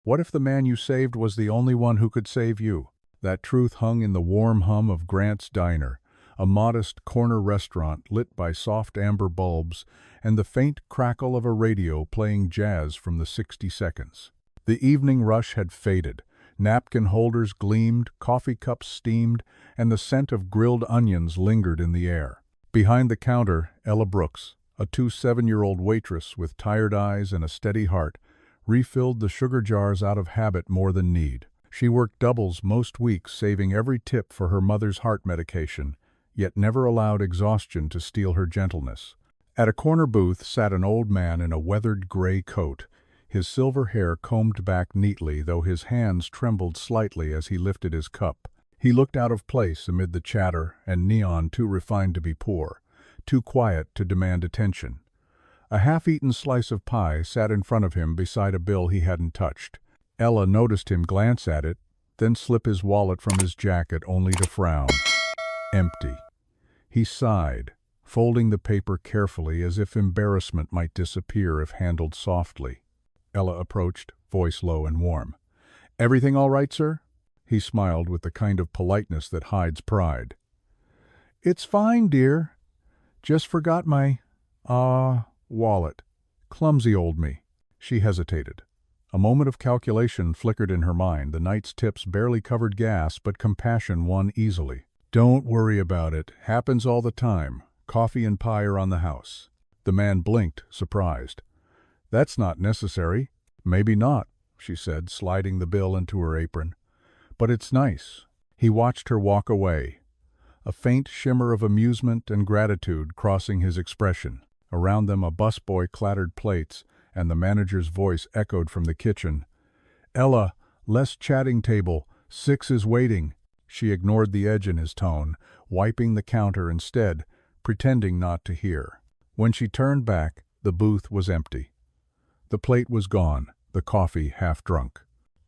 What if the man you saved was the only one who could save you? That truth hung in the warm hum of Grant's Diner, a modest corner restaurant lit by soft amber bulbs and the faint crackle of a radio playing jazz from the 60 seconds. The evening rush had faded. Napkin holders gleamed, coffee cups steamed, and the scent of grilled onions lingered in the air. Behind the counter, Ella Brooks, a 7-year-old waitress with tired eyes and a steady heart, refilled the sugar jars out of habit more than need. She worked doubles most weeks, saving every tip for her mother's heart medication, yet never allowed exhaustion to steal her gentleness. At a corner booth sat an old man in a weathered gray coat, his silver hair combed back neatly, though his hands trembled slightly as he lifted his cup. He looked out of place amid the chatter and neon too refined to be poor, too quiet to demand attention. A half-eaten slice of pie sat in front of him beside a bill he hadn't touched. Ella noticed him glance at it, then slip his wallet from his jacket only to frown. Empty. He sighed, folding the paper carefully as if embarrassment might disappear if handled softly. Ella approached, voice low and warm. "Everything all right, sir?" He smiled with the kind of politeness that hides pride. "It's fine, dear. Just forgot my, wallet. Clumsy old me." She hesitated. A moment of calculation flickered in her mind. The night's tips barely covered gas, but compassion won easily. "Don't worry about it. Happens all the time. Coffee and pie are on the house." The man blinked, surprised. "That's not necessary." "Maybe not," she said, sliding the bill into her apron. "But it's nice." He watched her walk away, a faint shimmer of amusement and gratitude crossing his expression. Around them a busboy clattered plates, and the manager's voice echoed from the kitchen. "Ella, less chatting table. 6 is waiting." She ignored the edge in his tone, wiping the counter instead, pretending not to hear. When she turned back, the booth was empty. The plate was gone, the coffee half drunk.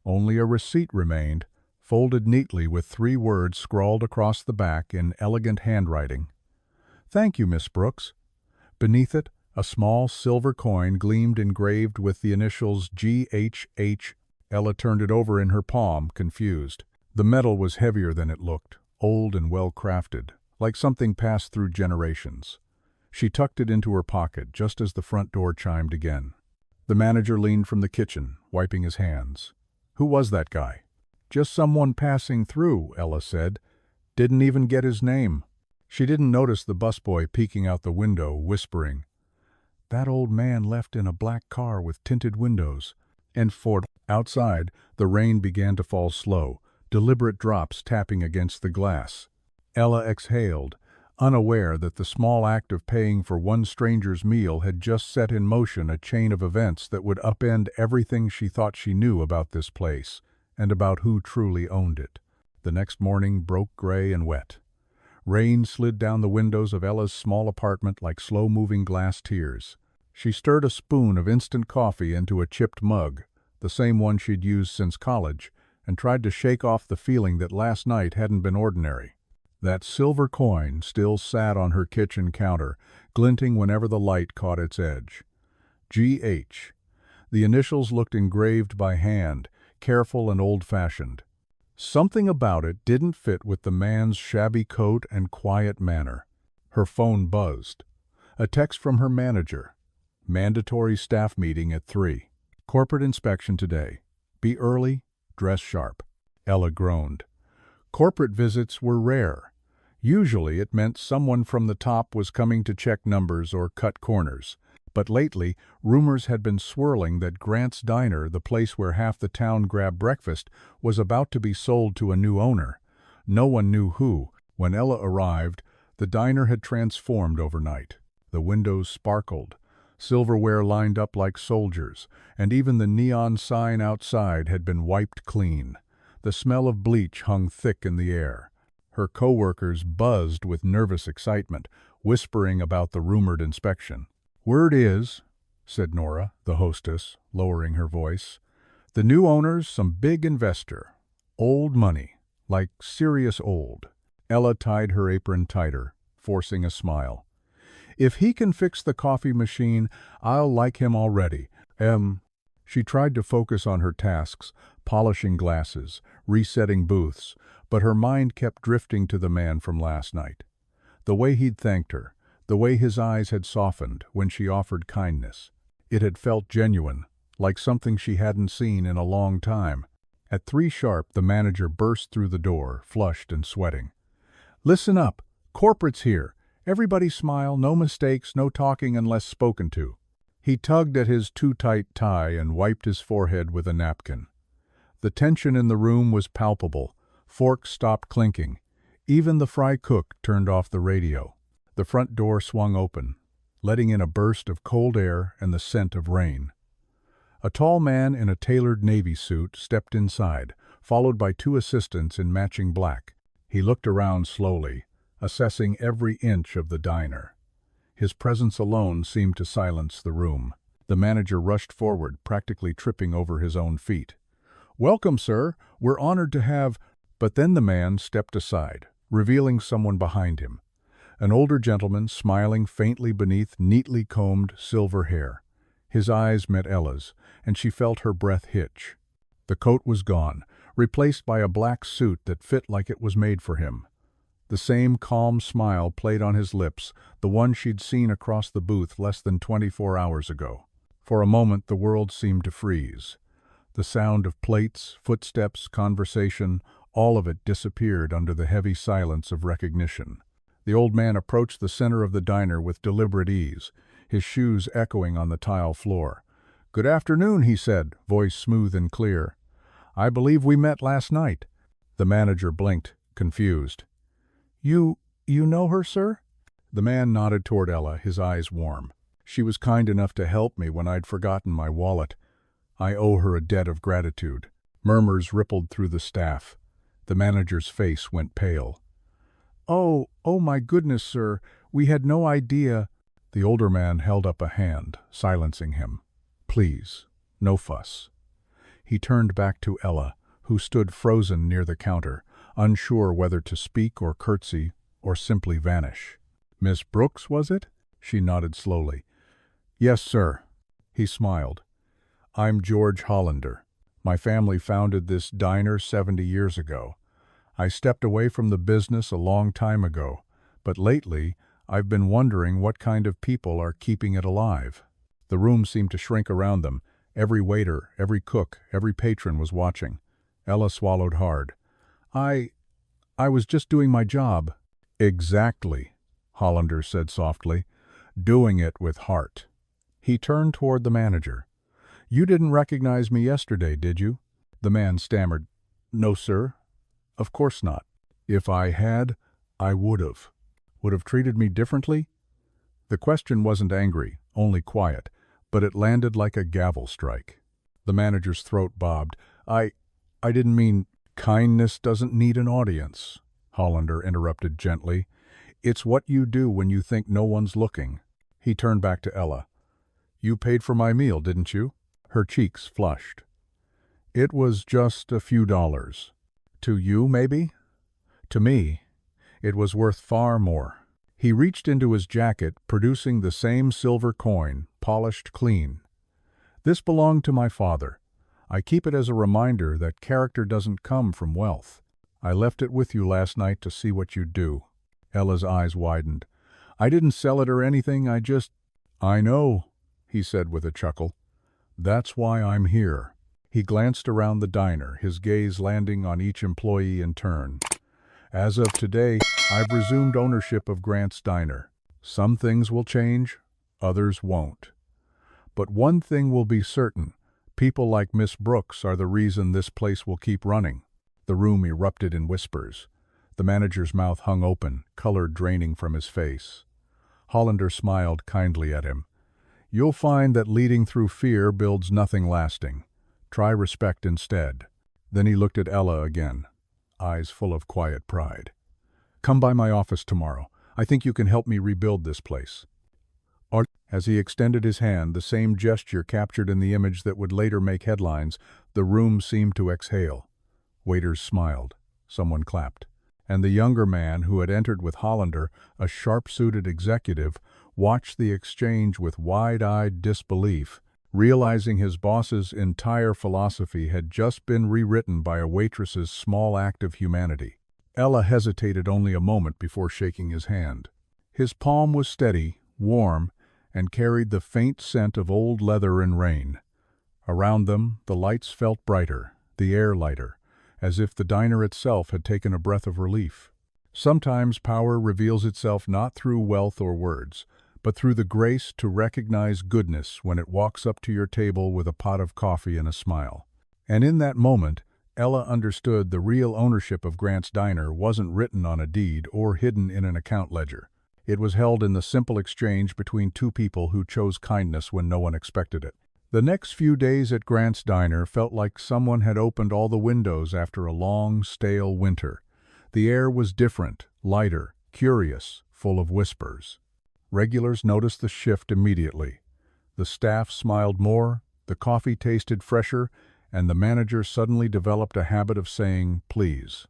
Only a receipt remained, folded neatly with 3 words scrawled across the back in elegant handwriting. "Thank you, Miss Brooks." Beneath it, a small silver coin gleamed engraved with the initials GHH. Ella turned it over in her palm, confused. The metal was heavier than it looked, old and well-crafted, like something passed through generations. She tucked it into her pocket just as the front door chimed again. The manager leaned from the kitchen, wiping his hands. "Who was that guy?" "Just someone passing through," Ella said. "Didn't even get his name." She didn't notice the busboy peeking out the window, whispering, "That old man left in a black car with tinted windows." And Ford. Outside, the rain began to fall slow, deliberate drops tapping against the glass. Ella exhaled, unaware that the small act of paying for one stranger's meal had just set in motion a chain of events that would upend everything she thought she knew about this place, and about who truly owned it. The next morning broke gray and wet. Rain slid down the windows of Ella's small apartment like slow-moving glass tears. She stirred a spoon of instant coffee into a chipped mug, the same one she'd used since college, and tried to shake off the feeling that last night hadn't been ordinary. That silver coin still sat on her kitchen counter, glinting whenever the light caught its edge. G.H. The initials looked engraved by hand, careful and old-fashioned. Something about it didn't fit with the man's shabby coat and quiet manner. Her phone buzzed. A text from her manager. Mandatory staff meeting at 3. Corporate inspection today. Be early, dress sharp. Ella groaned. Corporate visits were rare. Usually it meant someone from the top was coming to check numbers or cut corners. But lately, rumors had been swirling that Grant's Diner, the place where half the town grabbed breakfast, was about to be sold to a new owner. No one knew who. When Ella arrived, the diner had transformed overnight. The windows sparkled. Silverware lined up like soldiers, and even the neon sign outside had been wiped clean. The smell of bleach hung thick in the air. Her co-workers buzzed with nervous excitement, whispering about the rumored inspection. "Word is," said Nora, the hostess, lowering her voice, "the new owner's some big investor. Old money, like serious old." Ella tied her apron tighter, forcing a smile. "If he can fix the coffee machine, I'll like him already. She tried to focus on her tasks, polishing glasses, resetting booths, but her mind kept drifting to the man from last night. The way he'd thanked her, the way his eyes had softened when she offered kindness. It had felt genuine, like something she hadn't seen in a long time. At 3 sharp, the manager burst through the door, flushed and sweating. "Listen up. Corporate's here. Everybody smile, no mistakes, no talking unless spoken to." He tugged at his too-tight tie and wiped his forehead with a napkin. The tension in the room was palpable. Forks stopped clinking. Even the fry cook turned off the radio. The front door swung open, letting in a burst of cold air and the scent of rain. A tall man in a tailored navy suit stepped inside, followed by 2 assistants in matching black. He looked around slowly, assessing every inch of the diner. His presence alone seemed to silence the room. The manager rushed forward, practically tripping over his own feet. "Welcome, sir. We're honored to have—" But then the man stepped aside, revealing someone behind him. An older gentleman, smiling faintly beneath neatly combed silver hair. His eyes met Ella's, and she felt her breath hitch. The coat was gone, replaced by a black suit that fit like it was made for him. The same calm smile played on his lips, the one she'd seen across the booth less than 24 hours ago. For a moment the world seemed to freeze. The sound of plates, footsteps, conversation, all of it disappeared under the heavy silence of recognition. The old man approached the center of the diner with deliberate ease, his shoes echoing on the tile floor. "Good afternoon," he said, voice smooth and clear. "I believe we met last night." The manager blinked, confused. You know her, sir?" The man nodded toward Ella, his eyes warm. "She was kind enough to help me when I'd forgotten my wallet. I owe her a debt of gratitude." Murmurs rippled through the staff. The manager's face went pale. Oh, my goodness, sir. We had no idea." The older man held up a hand, silencing him. "Please, no fuss." He turned back to Ella, who stood frozen near the counter, unsure whether to speak or curtsy or simply vanish. "Miss Brooks, was it?" She nodded slowly. "Yes, sir." He smiled. "I'm George Hollander. My family founded this diner 70 years ago. I stepped away from the business a long time ago, but lately I've been wondering what kind of people are keeping it alive." The room seemed to shrink around them. Every waiter, every cook, every patron was watching. Ella swallowed hard. I was just doing my job." "Exactly," Hollander said softly. "Doing it with heart." He turned toward the manager. "You didn't recognize me yesterday, did you?" The man stammered. "No, sir. Of course not." "If I had, I would've. Would have treated me differently?" The question wasn't angry, only quiet, but it landed like a gavel strike. The manager's throat bobbed. I didn't mean—" "Kindness doesn't need an audience," Hollander interrupted gently. "It's what you do when you think no one's looking." He turned back to Ella. "You paid for my meal, didn't you?" Her cheeks flushed. "It was just a few dollars. To you, maybe? To me, it was worth far more." He reached into his jacket, producing the same silver coin, polished clean. "This belonged to my father. I keep it as a reminder that character doesn't come from wealth. I left it with you last night to see what you'd do." Ella's eyes widened. "I didn't sell it or anything, I know," he said with a chuckle. "That's why I'm here." He glanced around the diner, his gaze landing on each employee in turn. "As of today, I've resumed ownership of Grant's Diner. Some things will change, others won't. But one thing will be certain. People like Miss Brooks are the reason this place will keep running." The room erupted in whispers. The manager's mouth hung open, color draining from his face. Hollander smiled kindly at him. "You'll find that leading through fear builds nothing lasting. Try respect instead." Then he looked at Ella again, eyes full of quiet pride. "Come by my office tomorrow. I think you can help me rebuild this place." As he extended his hand, the same gesture captured in the image that would later make headlines, the room seemed to exhale. Waiters smiled. Someone clapped. And the younger man, who had entered with Hollander, a sharp-suited executive, watched the exchange with wide-eyed disbelief. realizing his boss's entire philosophy had just been rewritten by a waitress's small act of humanity. Ella hesitated only a moment before shaking his hand. His palm was steady, warm, and carried the faint scent of old leather and rain. Around them, the lights felt brighter, the air lighter, as if the diner itself had taken a breath of relief. Sometimes power reveals itself not through wealth or words, but through the grace to recognize goodness when it walks up to your table with a pot of coffee and a smile. And in that moment, Ella understood the real ownership of Grant's Diner wasn't written on a deed or hidden in an account ledger. It was held in the simple exchange between two people who chose kindness when no one expected it. The next few days at Grant's Diner felt like someone had opened all the windows after a long, stale winter. The air was different, lighter, curious, full of whispers. Regulars noticed the shift immediately. The staff smiled more, the coffee tasted fresher, and the manager suddenly developed a habit of saying, "Please."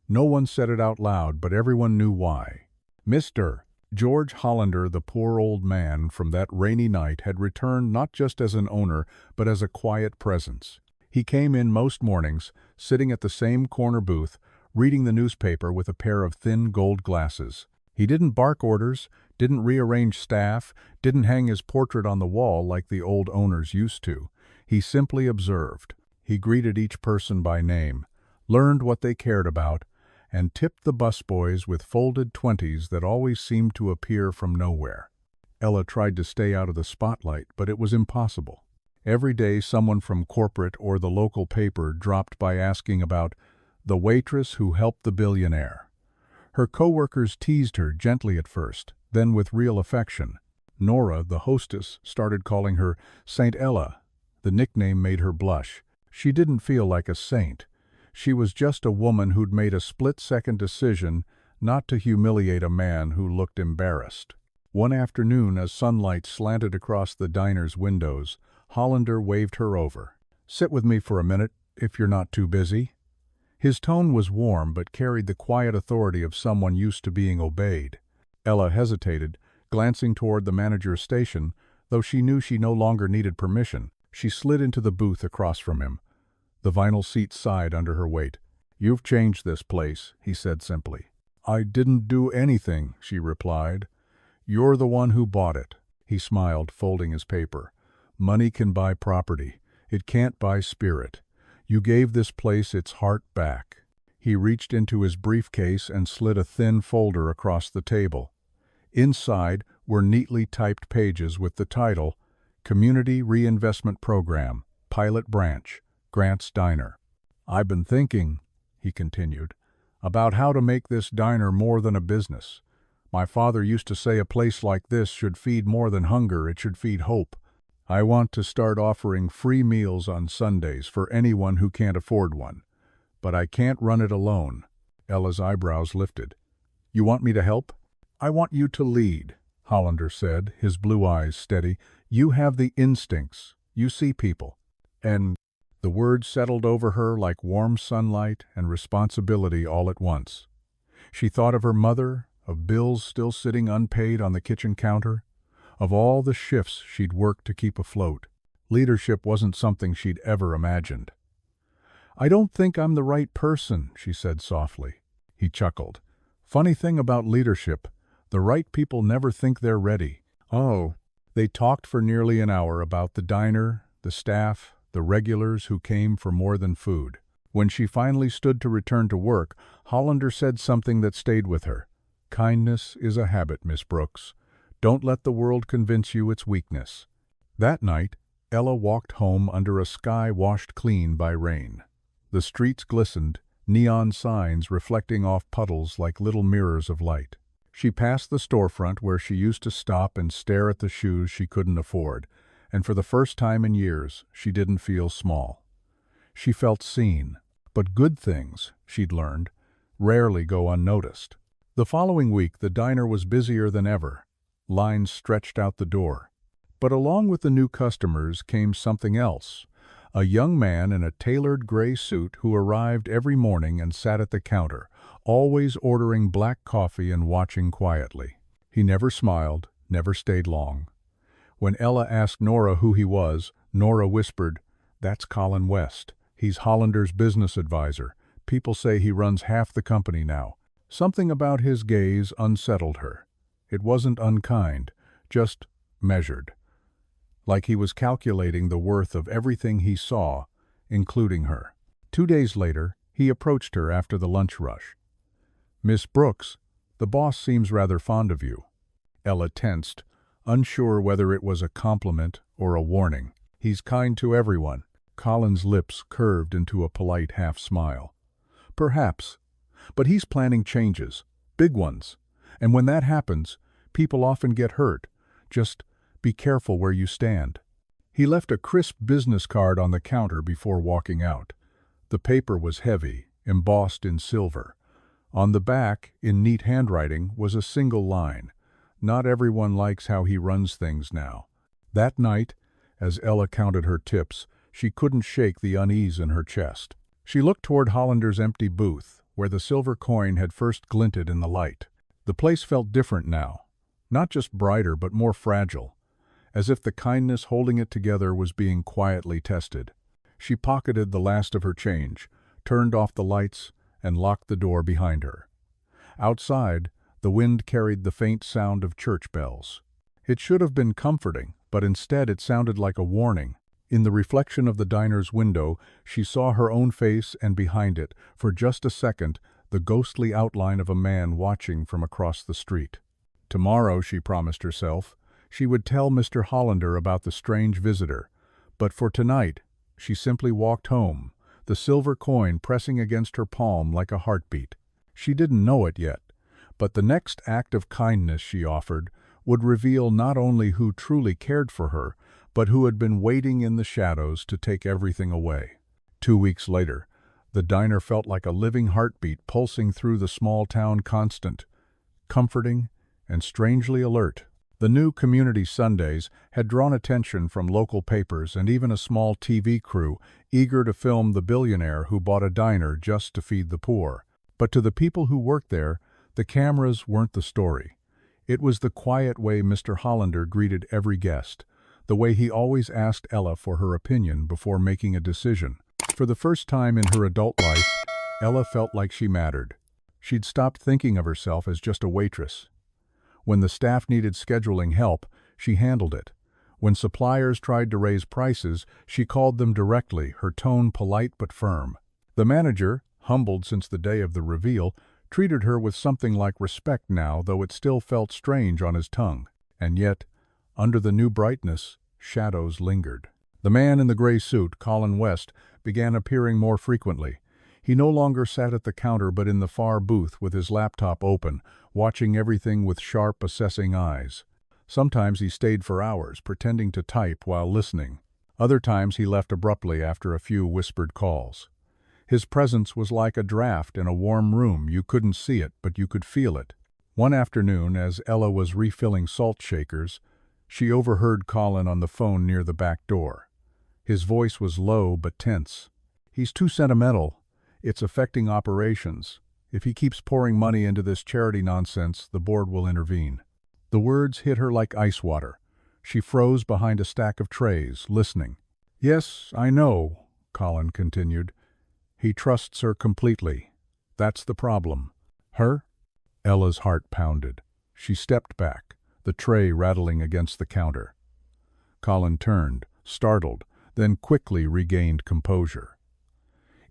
No one said it out loud, but everyone knew why. Mr. George Hollander, the poor old man from that rainy night, had returned not just as an owner, but as a quiet presence. He came in most mornings, sitting at the same corner booth, reading the newspaper with a pair of thin gold glasses. He didn't bark orders, didn't rearrange staff, didn't hang his portrait on the wall like the old owners used to. He simply observed. He greeted each person by name, learned what they cared about, and tipped the busboys with folded 20s that always seemed to appear from nowhere. Ella tried to stay out of the spotlight, but it was impossible. Every day someone from corporate or the local paper dropped by asking about the waitress who helped the billionaire. Her co-workers teased her gently at first, then with real affection. Nora, the hostess, started calling her Saint Ella. The nickname made her blush. She didn't feel like a saint. She was just a woman who'd made a split-second decision not to humiliate a man who looked embarrassed. One afternoon, as sunlight slanted across the diner's windows, Hollander waved her over. "Sit with me for a minute, if you're not too busy." His tone was warm but carried the quiet authority of someone used to being obeyed. Ella hesitated, glancing toward the manager's station, though she knew she no longer needed permission. She slid into the booth across from him. The vinyl seat sighed under her weight. "You've changed this place," he said simply. "I didn't do anything," she replied. "You're the one who bought it." He smiled, folding his paper. "Money can buy property. It can't buy spirit. You gave this place its heart back." He reached into his briefcase and slid a thin folder across the table. Inside were neatly typed pages with the title, Community Reinvestment Program, Pilot Branch, Grant's Diner. "I've been thinking," he continued, "about how to make this diner more than a business. My father used to say a place like this should feed more than hunger, it should feed hope. I want to start offering free meals on Sundays for anyone who can't afford one. But I can't run it alone." Ella's eyebrows lifted. "You want me to help?" "I want you to lead," Hollander said, his blue eyes steady. "You have the instincts. You see people." And the words settled over her like warm sunlight and responsibility all at once. She thought of her mother, of bills still sitting unpaid on the kitchen counter, of all the shifts she'd worked to keep afloat. Leadership wasn't something she'd ever imagined. "I don't think I'm the right person," she said softly. He chuckled. "Funny thing about leadership, the right people never think they're ready." Oh. They talked for nearly an hour about the diner, the staff, the regulars who came for more than food. When she finally stood to return to work, Hollander said something that stayed with her. "Kindness is a habit, Miss Brooks. Don't let the world convince you it's weakness." That night, Ella walked home under a sky washed clean by rain. The streets glistened, neon signs reflecting off puddles like little mirrors of light. She passed the storefront where she used to stop and stare at the shoes she couldn't afford, and for the first time in years, she didn't feel small. She felt seen, but good things, she'd learned, rarely go unnoticed. The following week, the diner was busier than ever. Lines stretched out the door. But along with the new customers came something else. A young man in a tailored gray suit who arrived every morning and sat at the counter, always ordering black coffee and watching quietly. He never smiled, never stayed long. When Ella asked Nora who he was, Nora whispered, "That's Colin West. He's Hollander's business advisor. People say he runs half the company now." Something about his gaze unsettled her. It wasn't unkind, just measured. Like he was calculating the worth of everything he saw, including her. 2 days later, he approached her after the lunch rush. "Miss Brooks, the boss seems rather fond of you." Ella tensed, unsure whether it was a compliment or a warning. "He's kind to everyone." Colin's lips curved into a polite half-smile. "Perhaps. But he's planning changes. Big ones. And when that happens, people often get hurt. Just be careful where you stand." He left a crisp business card on the counter before walking out. The paper was heavy, embossed in silver. On the back, in neat handwriting, was a single line. "Not everyone likes how he runs things now." That night, as Ella counted her tips, she couldn't shake the unease in her chest. She looked toward Hollander's empty booth, where the silver coin had first glinted in the light. The place felt different now. Not just brighter, but more fragile, as if the kindness holding it together was being quietly tested. She pocketed the last of her change, turned off the lights, and locked the door behind her. Outside, the wind carried the faint sound of church bells. It should have been comforting, but instead it sounded like a warning. In the reflection of the diner's window, she saw her own face and behind it, for just a second, the ghostly outline of a man watching from across the street. Tomorrow, she promised herself, she would tell Mr. Hollander about the strange visitor. But for tonight, she simply walked home, the silver coin pressing against her palm like a heartbeat. She didn't know it yet, but the next act of kindness she offered would reveal not only who truly cared for her, but who had been waiting in the shadows to take everything away. 2 weeks later, the diner felt like a living heartbeat pulsing through the small town, constant, comforting, and strangely alert. The new Community Sundays had drawn attention from local papers and even a small TV crew eager to film the billionaire who bought a diner just to feed the poor. But to the people who worked there, the cameras weren't the story. It was the quiet way Mr. Hollander greeted every guest, the way he always asked Ella for her opinion before making a decision. For the first time in her adult life, Ella felt like she mattered. She'd stopped thinking of herself as just a waitress. When the staff needed scheduling help, she handled it. When suppliers tried to raise prices, she called them directly, her tone polite but firm. The manager, humbled since the day of the reveal, treated her with something like respect now, though it still felt strange on his tongue. And yet, under the new brightness, shadows lingered. The man in the gray suit, Colin West, began appearing more frequently. He no longer sat at the counter but in the far booth with his laptop open, watching everything with sharp, assessing eyes. Sometimes he stayed for hours, pretending to type while listening. Other times he left abruptly after a few whispered calls. His presence was like a draft in a warm room. You couldn't see it, but you could feel it. One afternoon, as Ella was refilling salt shakers, she overheard Colin on the phone near the back door. His voice was low but tense. "He's too sentimental. It's affecting operations. If he keeps pouring money into this charity nonsense, the board will intervene." The words hit her like ice water. She froze behind a stack of trays, listening. "Yes, I know," Colin continued. "He trusts her completely. That's the problem." "Her?" Ella's heart pounded. She stepped back, the tray rattling against the counter. Colin turned, startled, then quickly regained composure.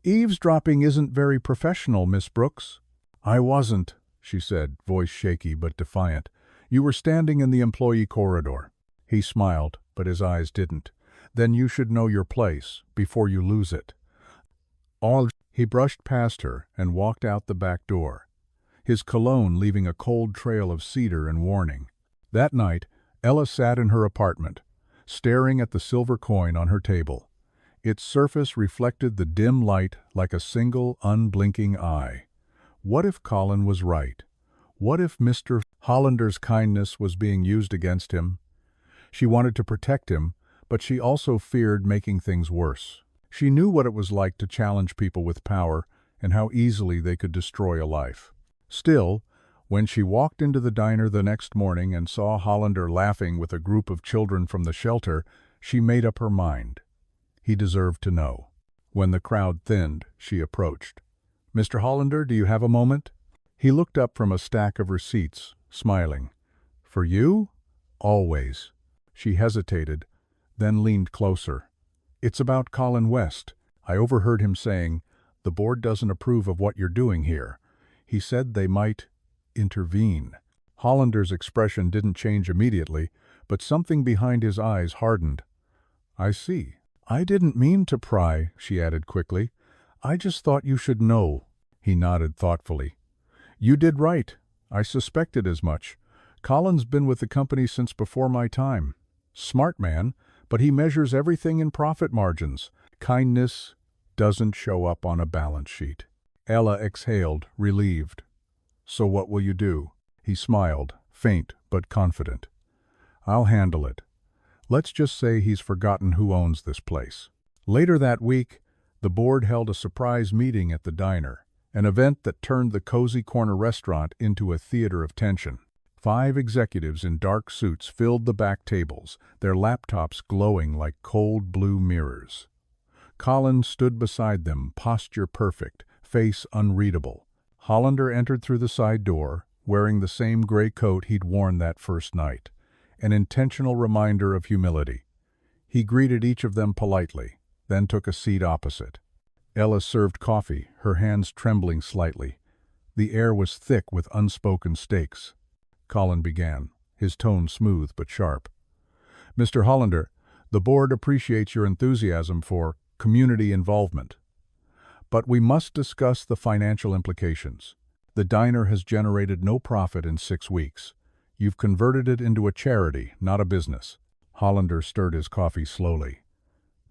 "Eavesdropping isn't very professional, Miss Brooks." "I wasn't," she said, voice shaky but defiant. "You were standing in the employee corridor." He smiled, but his eyes didn't. "Then you should know your place, before you lose it." He brushed past her and walked out the back door, his cologne leaving a cold trail of cedar and warning. That night, Ella sat in her apartment, staring at the silver coin on her table. Its surface reflected the dim light like a single, unblinking eye. What if Colin was right? What if Mr. Hollander's kindness was being used against him? She wanted to protect him, but she also feared making things worse. She knew what it was like to challenge people with power and how easily they could destroy a life. Still, When she walked into the diner the next morning and saw Hollander laughing with a group of children from the shelter, she made up her mind. He deserved to know. When the crowd thinned, she approached. "Mr. Hollander, do you have a moment?" He looked up from a stack of receipts, smiling. "For you?" "Always." She hesitated, then leaned closer. "It's about Colin West. I overheard him saying, 'The board doesn't approve of what you're doing here.' He said they might intervene." Hollander's expression didn't change immediately, but something behind his eyes hardened. "I see. I didn't mean to pry," she added quickly. "I just thought you should know." He nodded thoughtfully. "You did right. I suspected as much. Colin's been with the company since before my time. Smart man, but he measures everything in profit margins. Kindness doesn't show up on a balance sheet." Ella exhaled, relieved. "So what will you do?" He smiled, faint but confident. "I'll handle it. Let's just say he's forgotten who owns this place." Later that week, the board held a surprise meeting at the diner, an event that turned the cozy corner restaurant into a theater of tension. 5 executives in dark suits filled the back tables, their laptops glowing like cold blue mirrors. Colin stood beside them, posture perfect, face unreadable. Hollander entered through the side door, wearing the same gray coat he'd worn that first night, an intentional reminder of humility. He greeted each of them politely, then took a seat opposite. Ella served coffee, her hands trembling slightly. The air was thick with unspoken stakes. Colin began, his tone smooth but sharp. "Mr. Hollander, the board appreciates your enthusiasm for community involvement. But we must discuss the financial implications. The diner has generated no profit in 6 weeks. You've converted it into a charity, not a business." Hollander stirred his coffee slowly.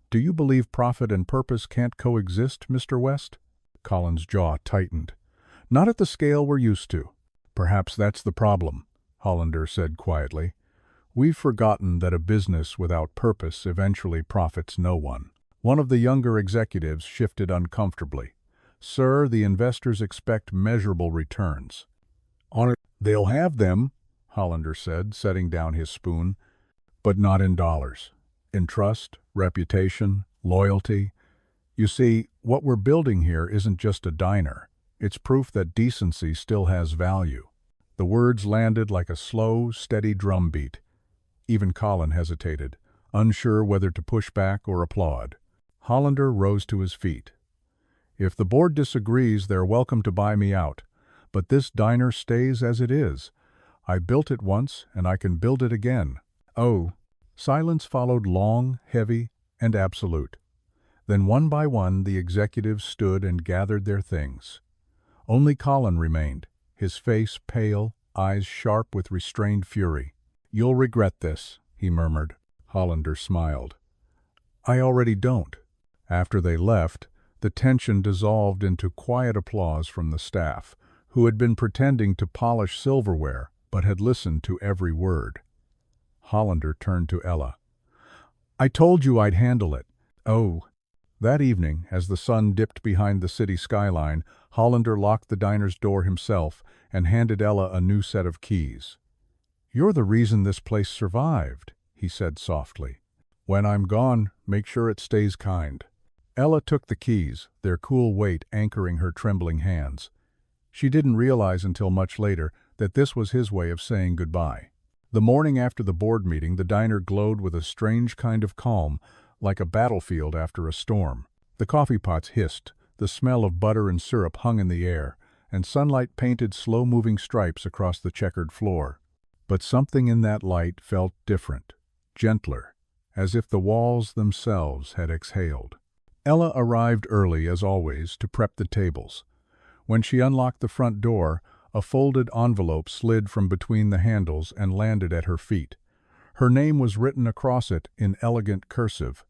"Do you believe profit and purpose can't coexist, Mr. West?" Colin's jaw tightened. "Not at the scale we're used to." "Perhaps that's the problem," Hollander said quietly. "We've forgotten that a business without purpose eventually profits no one." One of the younger executives shifted uncomfortably. "Sir, the investors expect measurable returns." "They'll have them," Hollander said, setting down his spoon, "but not in dollars. In trust, reputation, loyalty. You see, what we're building here isn't just a diner. It's proof that decency still has value." The words landed like a slow, steady drumbeat. Even Colin hesitated, unsure whether to push back or applaud. Hollander rose to his feet. "If the board disagrees, they're welcome to buy me out. But this diner stays as it is. I built it once, and I can build it again." "Oh." Silence followed, long, heavy, and absolute. Then one by one the executives stood and gathered their things. Only Colin remained, his face pale, eyes sharp with restrained fury. "You'll regret this," he murmured. Hollander smiled. "I already don't." After they left, the tension dissolved into quiet applause from the staff, who had been pretending to polish silverware but had listened to every word. Hollander turned to Ella. "I told you I'd handle it." "Oh." That evening, as the sun dipped behind the city skyline, Hollander locked the diner's door himself and handed Ella a new set of keys. "You're the reason this place survived," he said softly. "When I'm gone, make sure it stays kind." Ella took the keys, their cool weight anchoring her trembling hands. She didn't realize until much later that this was his way of saying goodbye. The morning after the board meeting, the diner glowed with a strange kind of calm, like a battlefield after a storm. The coffee pots hissed, the smell of butter and syrup hung in the air, and sunlight painted slow-moving stripes across the checkered floor. But something in that light felt different, gentler, as if the walls themselves had exhaled. Ella arrived early, as always, to prep the tables. When she unlocked the front door, a folded envelope slid from between the handles and landed at her feet. Her name was written across it in elegant cursive.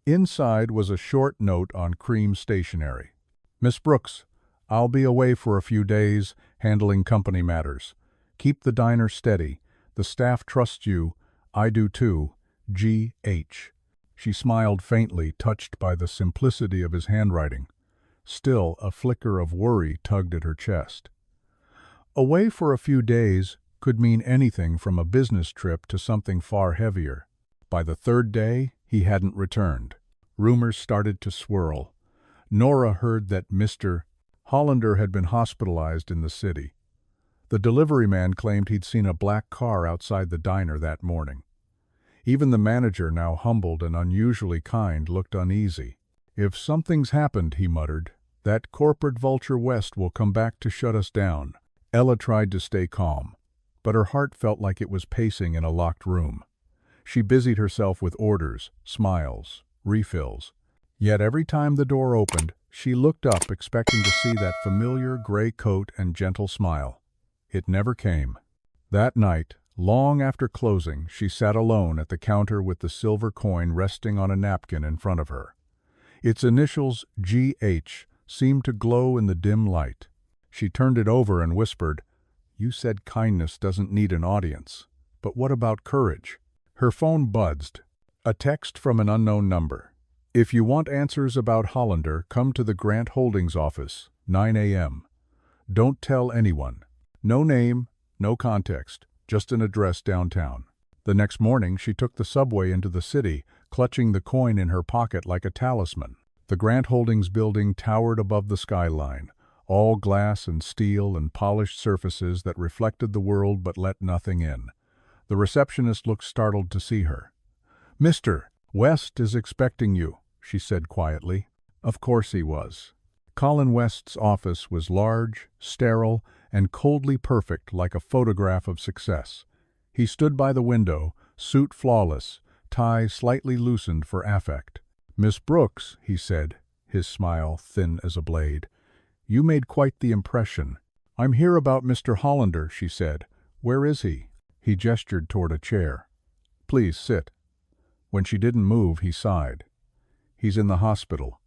Inside was a short note on cream stationery. "Miss Brooks, I'll be away for a few days, handling company matters. Keep the diner steady. The staff trusts you. I do too. G.H." She smiled faintly, touched by the simplicity of his handwriting. Still, a flicker of worry tugged at her chest. Away for a few days could mean anything from a business trip to something far heavier. By the third day, he hadn't returned. Rumors started to swirl. Nora heard that Mr. Hollander had been hospitalized in the city. The delivery man claimed he'd seen a black car outside the diner that morning. Even the manager, now humbled and unusually kind, looked uneasy. "If something's happened," he muttered, "that corporate vulture West will come back to shut us down." Ella tried to stay calm, but her heart felt like it was pacing in a locked room. She busied herself with orders, smiles, refills. Yet every time the door opened, she looked up expecting to see that familiar gray coat and gentle smile. It never came. That night, long after closing, she sat alone at the counter with the silver coin resting on a napkin in front of her. Its initials, G.H., seemed to glow in the dim light. She turned it over and whispered, "You said kindness doesn't need an audience. But what about courage?" Her phone buzzed. A text from an unknown number. "If you want answers about Hollander, come to the Grant Holdings office, 9 a.m. Don't tell anyone." No name, no context, just an address downtown. The next morning, she took the subway into the city, clutching the coin in her pocket like a talisman. The Grant Holdings building towered above the skyline, all glass and steel and polished surfaces that reflected the world but let nothing in. The receptionist looked startled to see her. "Mr. West is expecting you," she said quietly. Of course he was. Colin West's office was large, sterile, and coldly perfect like a photograph of success. He stood by the window, suit flawless, tie slightly loosened for affect. "Miss Brooks," he said, his smile thin as a blade, "you made quite the impression." "I'm here about Mr. Hollander," she said. "Where is he?" He gestured toward a chair. "Please sit." When she didn't move, he sighed. "He's in the hospital.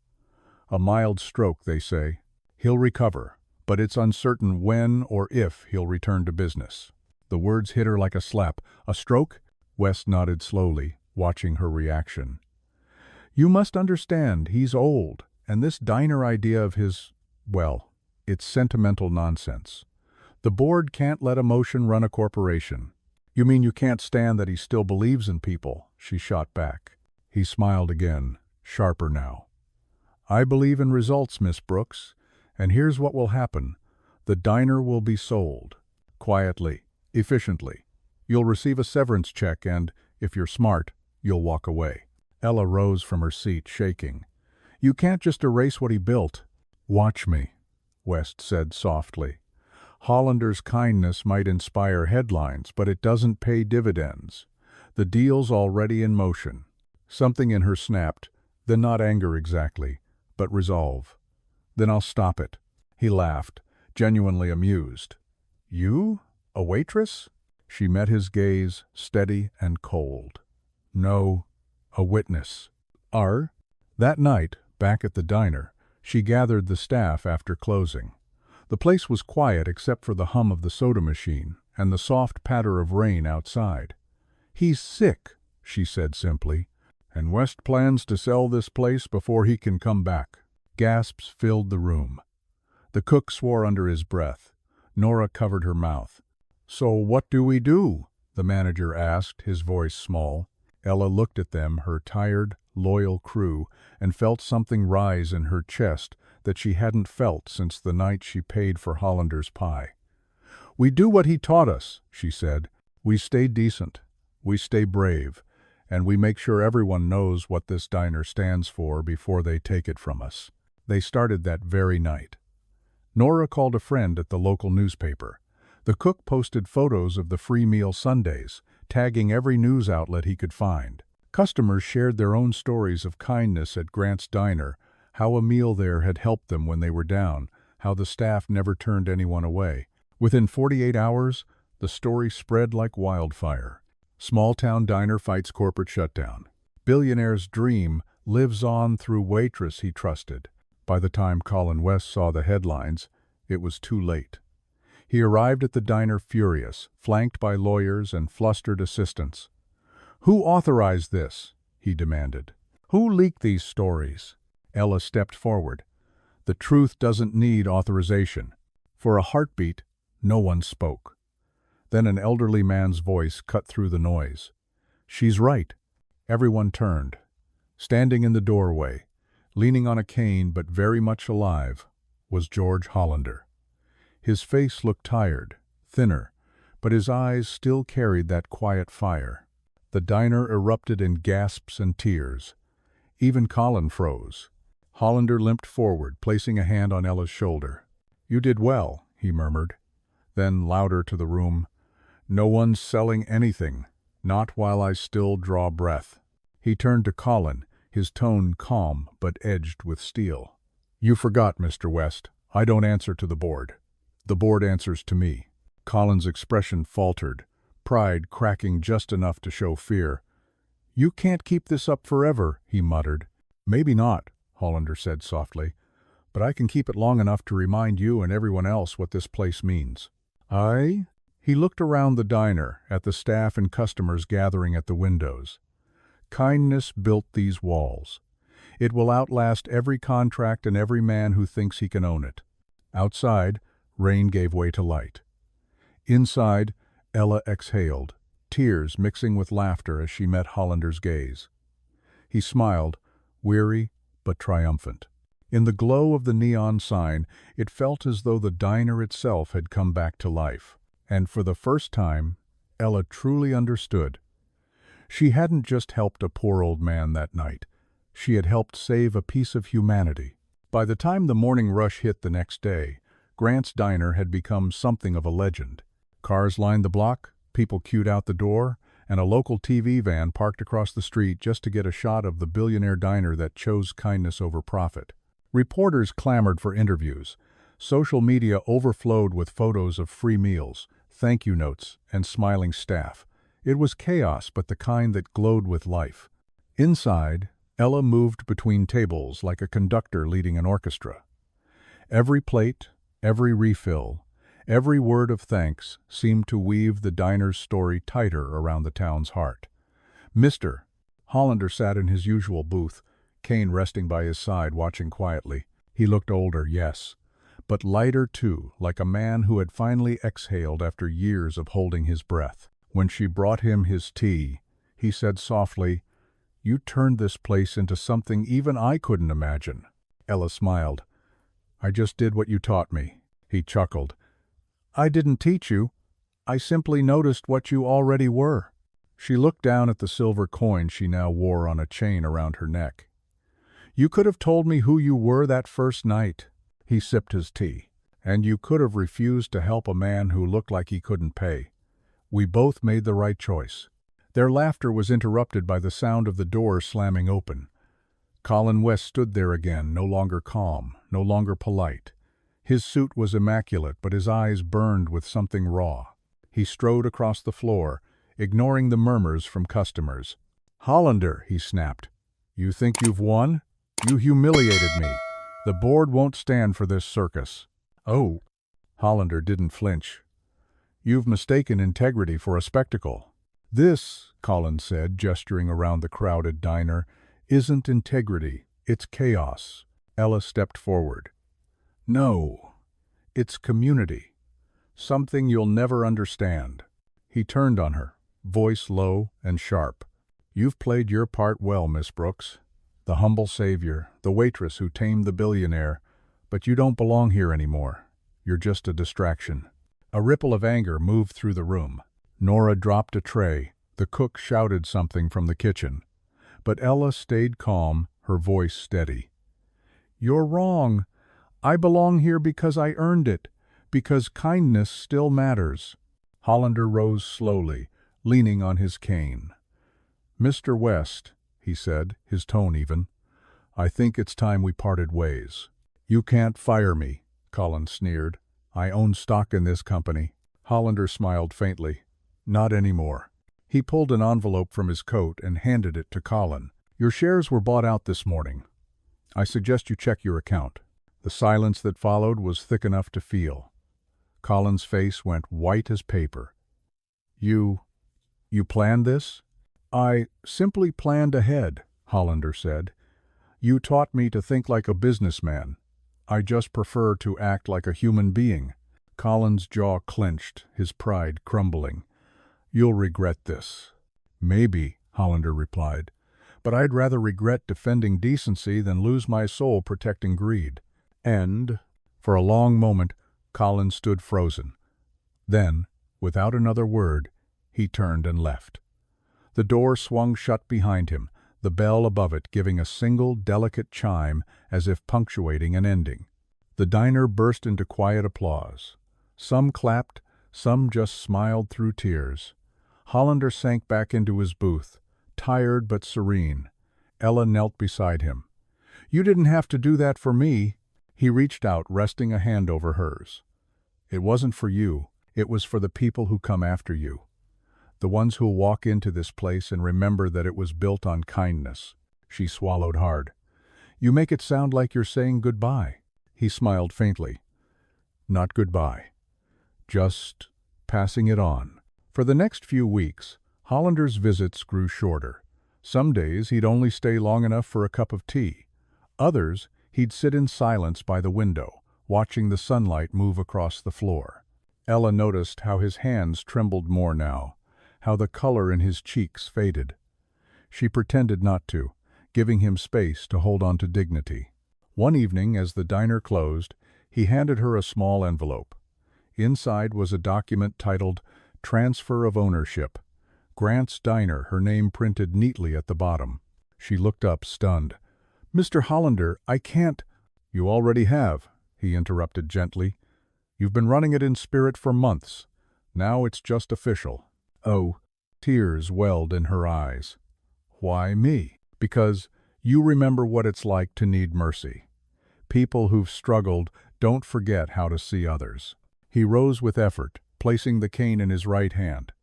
A mild stroke, they say. He'll recover, but it's uncertain when or if he'll return to business." The words hit her like a slap. "A stroke?" West nodded slowly, watching her reaction. "You must understand, he's old, and this diner idea of his, well, it's sentimental nonsense. The board can't let emotion run a corporation." "You mean you can't stand that he still believes in people?" she shot back. He smiled again, sharper now. "I believe in results, Miss Brooks, and here's what will happen. The diner will be sold. Quietly, efficiently. You'll receive a severance check and, if you're smart, you'll walk away." Ella rose from her seat, shaking. "You can't just erase what he built." "Watch me," West said softly. "Hollander's kindness might inspire headlines, but it doesn't pay dividends. The deal's already in motion." Something in her snapped, then not anger exactly, but resolve. "Then I'll stop it." He laughed, genuinely amused. "You? A waitress?" She met his gaze, steady and cold. "No, a witness." That night, back at the diner, she gathered the staff after closing. The place was quiet except for the hum of the soda machine and the soft patter of rain outside. "He's sick," she said simply, "and West plans to sell this place before he can come back." Gasps filled the room. The cook swore under his breath. Nora covered her mouth. "So what do we do?" the manager asked, his voice small. Ella looked at them, her tired, loyal crew, and felt something rise in her chest that she hadn't felt since the night she paid for Hollander's pie. "We do what he taught us," she said. "We stay decent, we stay brave, and we make sure everyone knows what this diner stands for before they take it from us." They started that very night. Nora called a friend at the local newspaper. The cook posted photos of the free meal Sundays, tagging every news outlet he could find. Customers shared their own stories of kindness at Grant's Diner, how a meal there had helped them when they were down, how the staff never turned anyone away. Within 48 hours, the story spread like wildfire. Small-town diner fights corporate shutdown. Billionaire's dream lives on through waitress he trusted. By the time Colin West saw the headlines, it was too late. He arrived at the diner furious, flanked by lawyers and flustered assistants. "Who authorized this?" he demanded. "Who leaked these stories?" Ella stepped forward. "The truth doesn't need authorization. For a heartbeat, No one spoke. Then an elderly man's voice cut through the noise. "She's right." Everyone turned. Standing in the doorway, leaning on a cane but very much alive, was George Hollander. His face looked tired, thinner, but his eyes still carried that quiet fire. The diner erupted in gasps and tears. Even Colin froze. Hollander limped forward, placing a hand on Ella's shoulder. "You did well," he murmured. Then, louder to the room, "No one's selling anything, not while I still draw breath." He turned to Colin, his tone calm but edged with steel. "You forgot, Mr. West. I don't answer to the board. The board answers to me." Colin's expression faltered, pride cracking just enough to show fear. "You can't keep this up forever," he muttered. "Maybe not," Hollander said softly, "but I can keep it long enough to remind you and everyone else what this place means." "Aye?" He looked around the diner, at the staff and customers gathering at the windows. "Kindness built these walls. It will outlast every contract and every man who thinks he can own it." Outside, rain gave way to light. Inside, Ella exhaled, tears mixing with laughter as she met Hollander's gaze. He smiled, weary but triumphant. In the glow of the neon sign, it felt as though the diner itself had come back to life. And for the first time, Ella truly understood. She hadn't just helped a poor old man that night. She had helped save a piece of humanity. By the time the morning rush hit the next day, Grant's Diner had become something of a legend. Cars lined the block, people queued out the door, and a local TV van parked across the street just to get a shot of the billionaire diner that chose kindness over profit. Reporters clamored for interviews. Social media overflowed with photos of free meals, thank you notes, and smiling staff. It was chaos, but the kind that glowed with life. Inside, Ella moved between tables like a conductor leading an orchestra. Every plate, every refill, every word of thanks seemed to weave the diner's story tighter around the town's heart. Mr. Hollander sat in his usual booth, Kane resting by his side, watching quietly. He looked older, yes, but lighter too, like a man who had finally exhaled after years of holding his breath. When she brought him his tea, he said softly, "You turned this place into something even I couldn't imagine." Ella smiled. "I just did what you taught me." He chuckled. "I didn't teach you. I simply noticed what you already were." She looked down at the silver coin she now wore on a chain around her neck. "You could have told me who you were that first night." He sipped his tea. "And you could have refused to help a man who looked like he couldn't pay. We both made the right choice." Their laughter was interrupted by the sound of the door slamming open. Colin West stood there again, no longer calm, no longer polite. His suit was immaculate, but his eyes burned with something raw. He strode across the floor, ignoring the murmurs from customers. "Hollander," he snapped, "you think you've won? You humiliated me. The board won't stand for this circus." "Oh." Hollander didn't flinch. "You've mistaken integrity for a spectacle." "This," Colin said, gesturing around the crowded diner, "isn't integrity, it's chaos." Ella stepped forward. "No, it's community. Something you'll never understand." He turned on her, voice low and sharp. "You've played your part well, Miss Brooks. The humble savior, the waitress who tamed the billionaire, but you don't belong here anymore. You're just a distraction." A ripple of anger moved through the room. Nora dropped a tray. The cook shouted something from the kitchen. But Ella stayed calm, her voice steady. "You're wrong. I belong here because I earned it, because kindness still matters." Hollander rose slowly, leaning on his cane. "Mr. West," he said, his tone even, "I think it's time we parted ways." "You can't fire me," Colin sneered. "I own stock in this company." Hollander smiled faintly. "Not anymore." He pulled an envelope from his coat and handed it to Colin. "Your shares were bought out this morning. I suggest you check your account." The silence that followed was thick enough to feel. Colin's face went white as paper. You planned this?" "I simply planned ahead," Hollander said. "You taught me to think like a businessman. I just prefer to act like a human being." Colin's jaw clenched, his pride crumbling. "You'll regret this." "Maybe," Hollander replied. "But I'd rather regret defending decency than lose my soul protecting greed." And, for a long moment, Colin stood frozen. Then, without another word, he turned and left. The door swung shut behind him, the bell above it giving a single, delicate chime as if punctuating an ending. The diner burst into quiet applause. Some clapped, some just smiled through tears. Hollander sank back into his booth, tired but serene. Ella knelt beside him. "You didn't have to do that for me." He reached out, resting a hand over hers. "It wasn't for you. It was for the people who come after you. The ones who'll walk into this place and remember that it was built on kindness." She swallowed hard. "You make it sound like you're saying goodbye." He smiled faintly. "Not goodbye. Just passing it on." For the next few weeks, Hollander's visits grew shorter. Some days he'd only stay long enough for a cup of tea. Others, he'd sit in silence by the window, watching the sunlight move across the floor. Ella noticed how his hands trembled more now, how the color in his cheeks faded. She pretended not to, giving him space to hold on to dignity. One evening, as the diner closed, he handed her a small envelope. Inside was a document titled Transfer of Ownership. Grant's Diner, her name printed neatly at the bottom. She looked up, stunned. "Mr. Hollander, I can't—" "You already have," he interrupted gently. "You've been running it in spirit for months. Now it's just official." "Oh." Tears welled in her eyes. "Why me?" "Because you remember what it's like to need mercy. People who've struggled don't forget how to see others." He rose with effort, placing the cane in his right hand.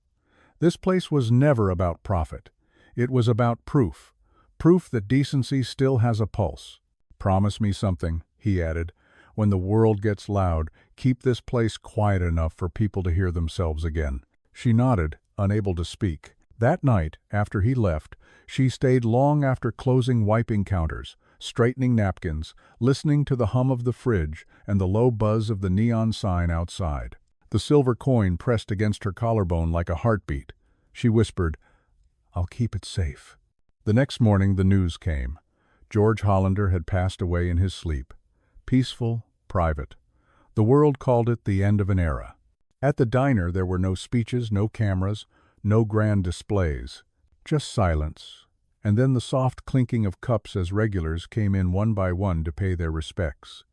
"This place was never about profit. It was about proof. Proof that decency still has a pulse. Promise me something," he added. "When the world gets loud, keep this place quiet enough for people to hear themselves again." She nodded, unable to speak. That night, after he left, she stayed long after closing wiping counters, straightening napkins, listening to the hum of the fridge and the low buzz of the neon sign outside. The silver coin pressed against her collarbone like a heartbeat. She whispered, "I'll keep it safe." The next morning the news came. George Hollander had passed away in his sleep. Peaceful, private. The world called it the end of an era. At the diner there were no speeches, no cameras, no grand displays. Just silence, and then the soft clinking of cups as regulars came in one by one to pay their respects.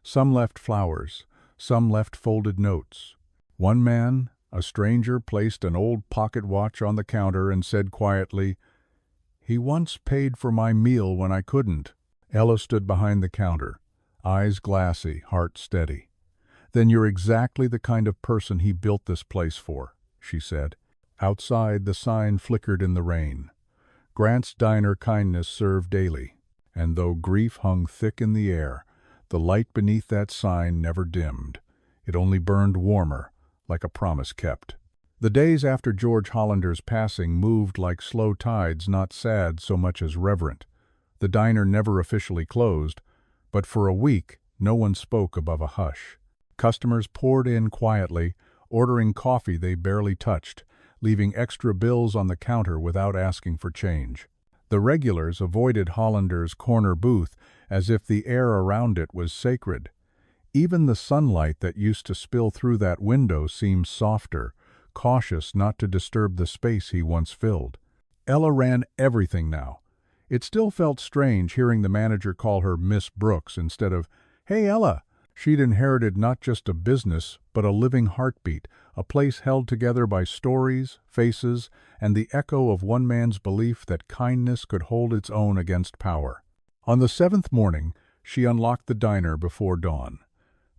Some left flowers, some left folded notes. One man, a stranger, placed an old pocket watch on the counter and said quietly, "He once paid for my meal when I couldn't." Ella stood behind the counter, eyes glassy, heart steady. "Then you're exactly the kind of person he built this place for," she said. Outside, the sign flickered in the rain. Grant's Diner, kindness served daily. And though grief hung thick in the air, the light beneath that sign never dimmed. It only burned warmer, like a promise kept. The days after George Hollander's passing moved like slow tides, not sad so much as reverent. The diner never officially closed, but for a week no one spoke above a hush. Customers poured in quietly, ordering coffee they barely touched, leaving extra bills on the counter without asking for change. The regulars avoided Hollander's corner booth as if the air around it was sacred. Even the sunlight that used to spill through that window seemed softer, cautious not to disturb the space he once filled. Ella ran everything now. It still felt strange hearing the manager call her Miss Brooks instead of, "Hey, Ella." She'd inherited not just a business, but a living heartbeat, a place held together by stories, faces, and the echo of one man's belief that kindness could hold its own against power. On the 7th morning, she unlocked the diner before dawn.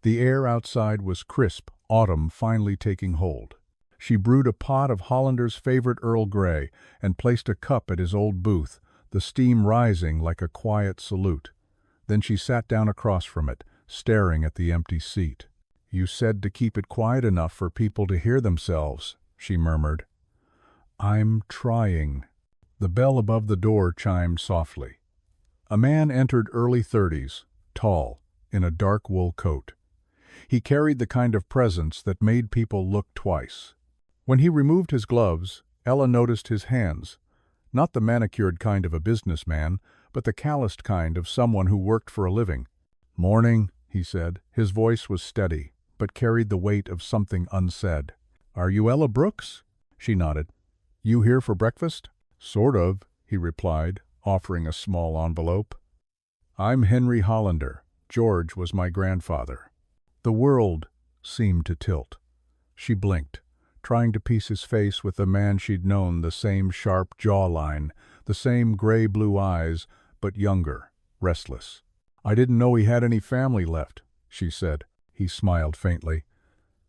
The air outside was crisp, autumn finally taking hold. She brewed a pot of Hollander's favorite Earl Grey and placed a cup at his old booth, the steam rising like a quiet salute. Then she sat down across from it, staring at the empty seat. "You said to keep it quiet enough for people to hear themselves," she murmured. "I'm trying." The bell above the door chimed softly. A man entered, early 30s, tall, in a dark wool coat. He carried the kind of presence that made people look twice. When he removed his gloves, Ella noticed his hands, not the manicured kind of a businessman, but the calloused kind of someone who worked for a living. "Morning," he said. His voice was steady, but carried the weight of something unsaid. "Are you Ella Brooks?" She nodded. "You here for breakfast?" "Sort of," he replied, offering a small envelope. "I'm Henry Hollander. George was my grandfather." The world seemed to tilt. She blinked, trying to piece his face with the man she'd known, the same sharp jawline, the same gray-blue eyes, but younger, restless. "I didn't know he had any family left," she said. He smiled faintly.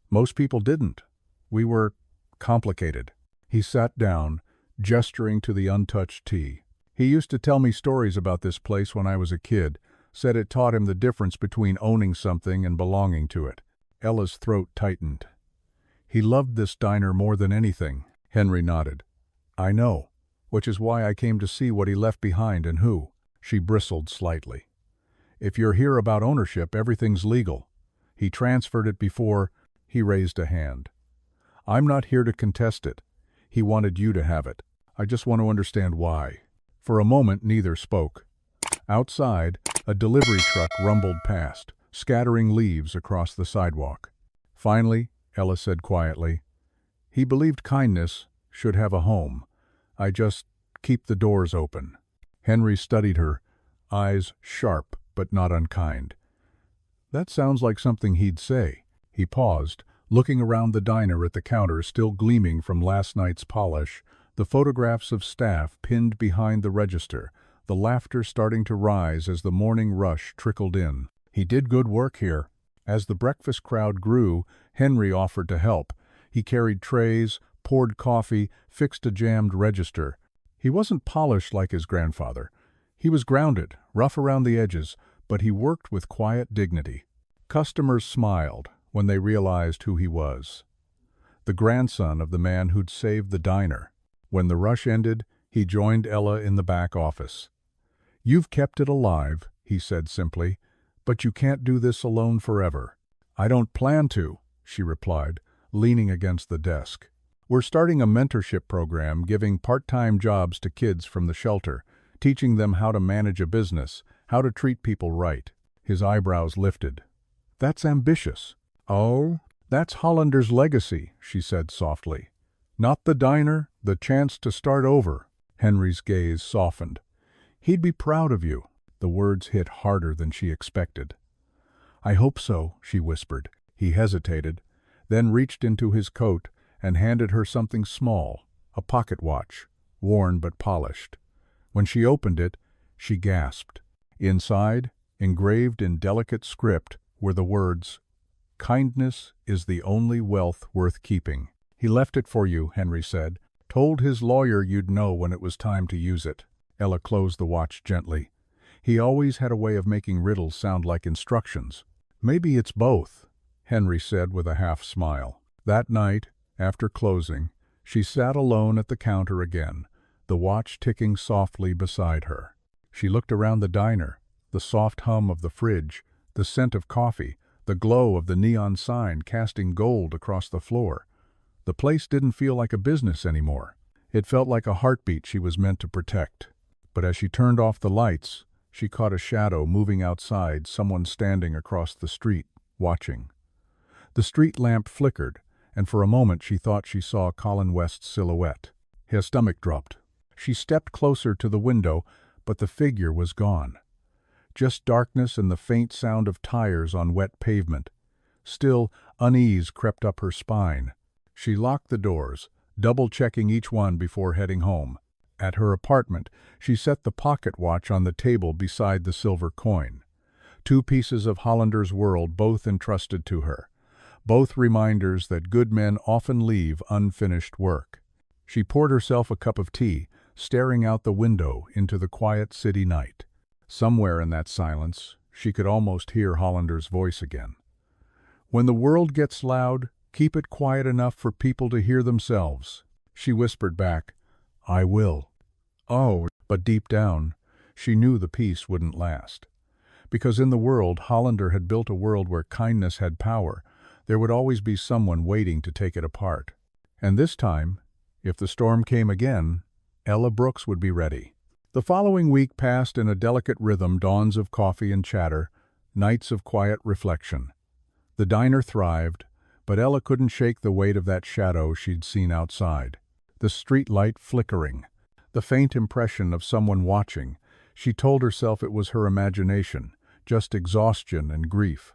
"Most people didn't. We were complicated." He sat down, gesturing to the untouched tea. "He used to tell me stories about this place when I was a kid, said it taught him the difference between owning something and belonging to it." Ella's throat tightened. "He loved this diner more than anything." Henry nodded. "I know, which is why I came to see what he left behind and who." She bristled slightly. "If you're here about ownership, everything's legal. He transferred it before." He raised a hand. "I'm not here to contest it. He wanted you to have it. I just want to understand why." For a moment, neither spoke. Outside, a delivery truck rumbled past, scattering leaves across the sidewalk. Finally, Ella said quietly, "He believed kindness should have a home. I just keep the doors open." Henry studied her, eyes sharp but not unkind. "That sounds like something he'd say." He paused, looking around the diner at the counter still gleaming from last night's polish, the photographs of staff pinned behind the register, the laughter starting to rise as the morning rush trickled in. "He did good work here." As the breakfast crowd grew, Henry offered to help. He carried trays, poured coffee, fixed a jammed register. He wasn't polished like his grandfather. He was grounded, rough around the edges, but he worked with quiet dignity. Customers smiled when they realized who he was. The grandson of the man who'd saved the diner. When the rush ended, he joined Ella in the back office. "You've kept it alive," he said simply, "but you can't do this alone forever." "I don't plan to," she replied, leaning against the desk. "We're starting a mentorship program giving part-time jobs to kids from the shelter, teaching them how to manage a business, how to treat people right." His eyebrows lifted. "That's ambitious." "Oh, that's Hollander's legacy," she said softly. "Not the diner, the chance to start over." Henry's gaze softened. "He'd be proud of you." The words hit harder than she expected. "I hope so," she whispered. He hesitated, then reached into his coat and handed her something small, a pocket watch, worn but polished. When she opened it, she gasped. Inside, engraved in delicate script, were the words, "Kindness is the only wealth worth keeping." "He left it for you," Henry said. "Told his lawyer you'd know when it was time to use it." Ella closed the watch gently. He always had a way of making riddles sound like instructions. "Maybe it's both," Henry said with a half smile. That night, after closing, she sat alone at the counter again, the watch ticking softly beside her. She looked around the diner, the soft hum of the fridge, the scent of coffee, the glow of the neon sign casting gold across the floor. The place didn't feel like a business anymore. It felt like a heartbeat she was meant to protect. But as she turned off the lights, she caught a shadow moving outside, someone standing across the street, watching. The street lamp flickered, and for a moment she thought she saw Colin West's silhouette. Her stomach dropped. She stepped closer to the window, but the figure was gone. Just darkness and the faint sound of tires on wet pavement. Still, unease crept up her spine. She locked the doors, double-checking each one before heading home. At her apartment, she set the pocket watch on the table beside the silver coin. 2 pieces of Hollander's world, both entrusted to her. Both reminders that good men often leave unfinished work. She poured herself a cup of tea, staring out the window into the quiet city night. Somewhere in that silence, she could almost hear Hollander's voice again. "When the world gets loud, keep it quiet enough for people to hear themselves." She whispered back, "I will." Oh, but deep down, she knew the peace wouldn't last. Because in the world, Hollander had built a world where kindness had power. There would always be someone waiting to take it apart. And this time, if the storm came again, Ella Brooks would be ready. The following week passed in a delicate rhythm, dawns of coffee and chatter, nights of quiet reflection. The diner thrived, but Ella couldn't shake the weight of that shadow she'd seen outside. The street light flickering, the faint impression of someone watching. She told herself it was her imagination, just exhaustion and grief.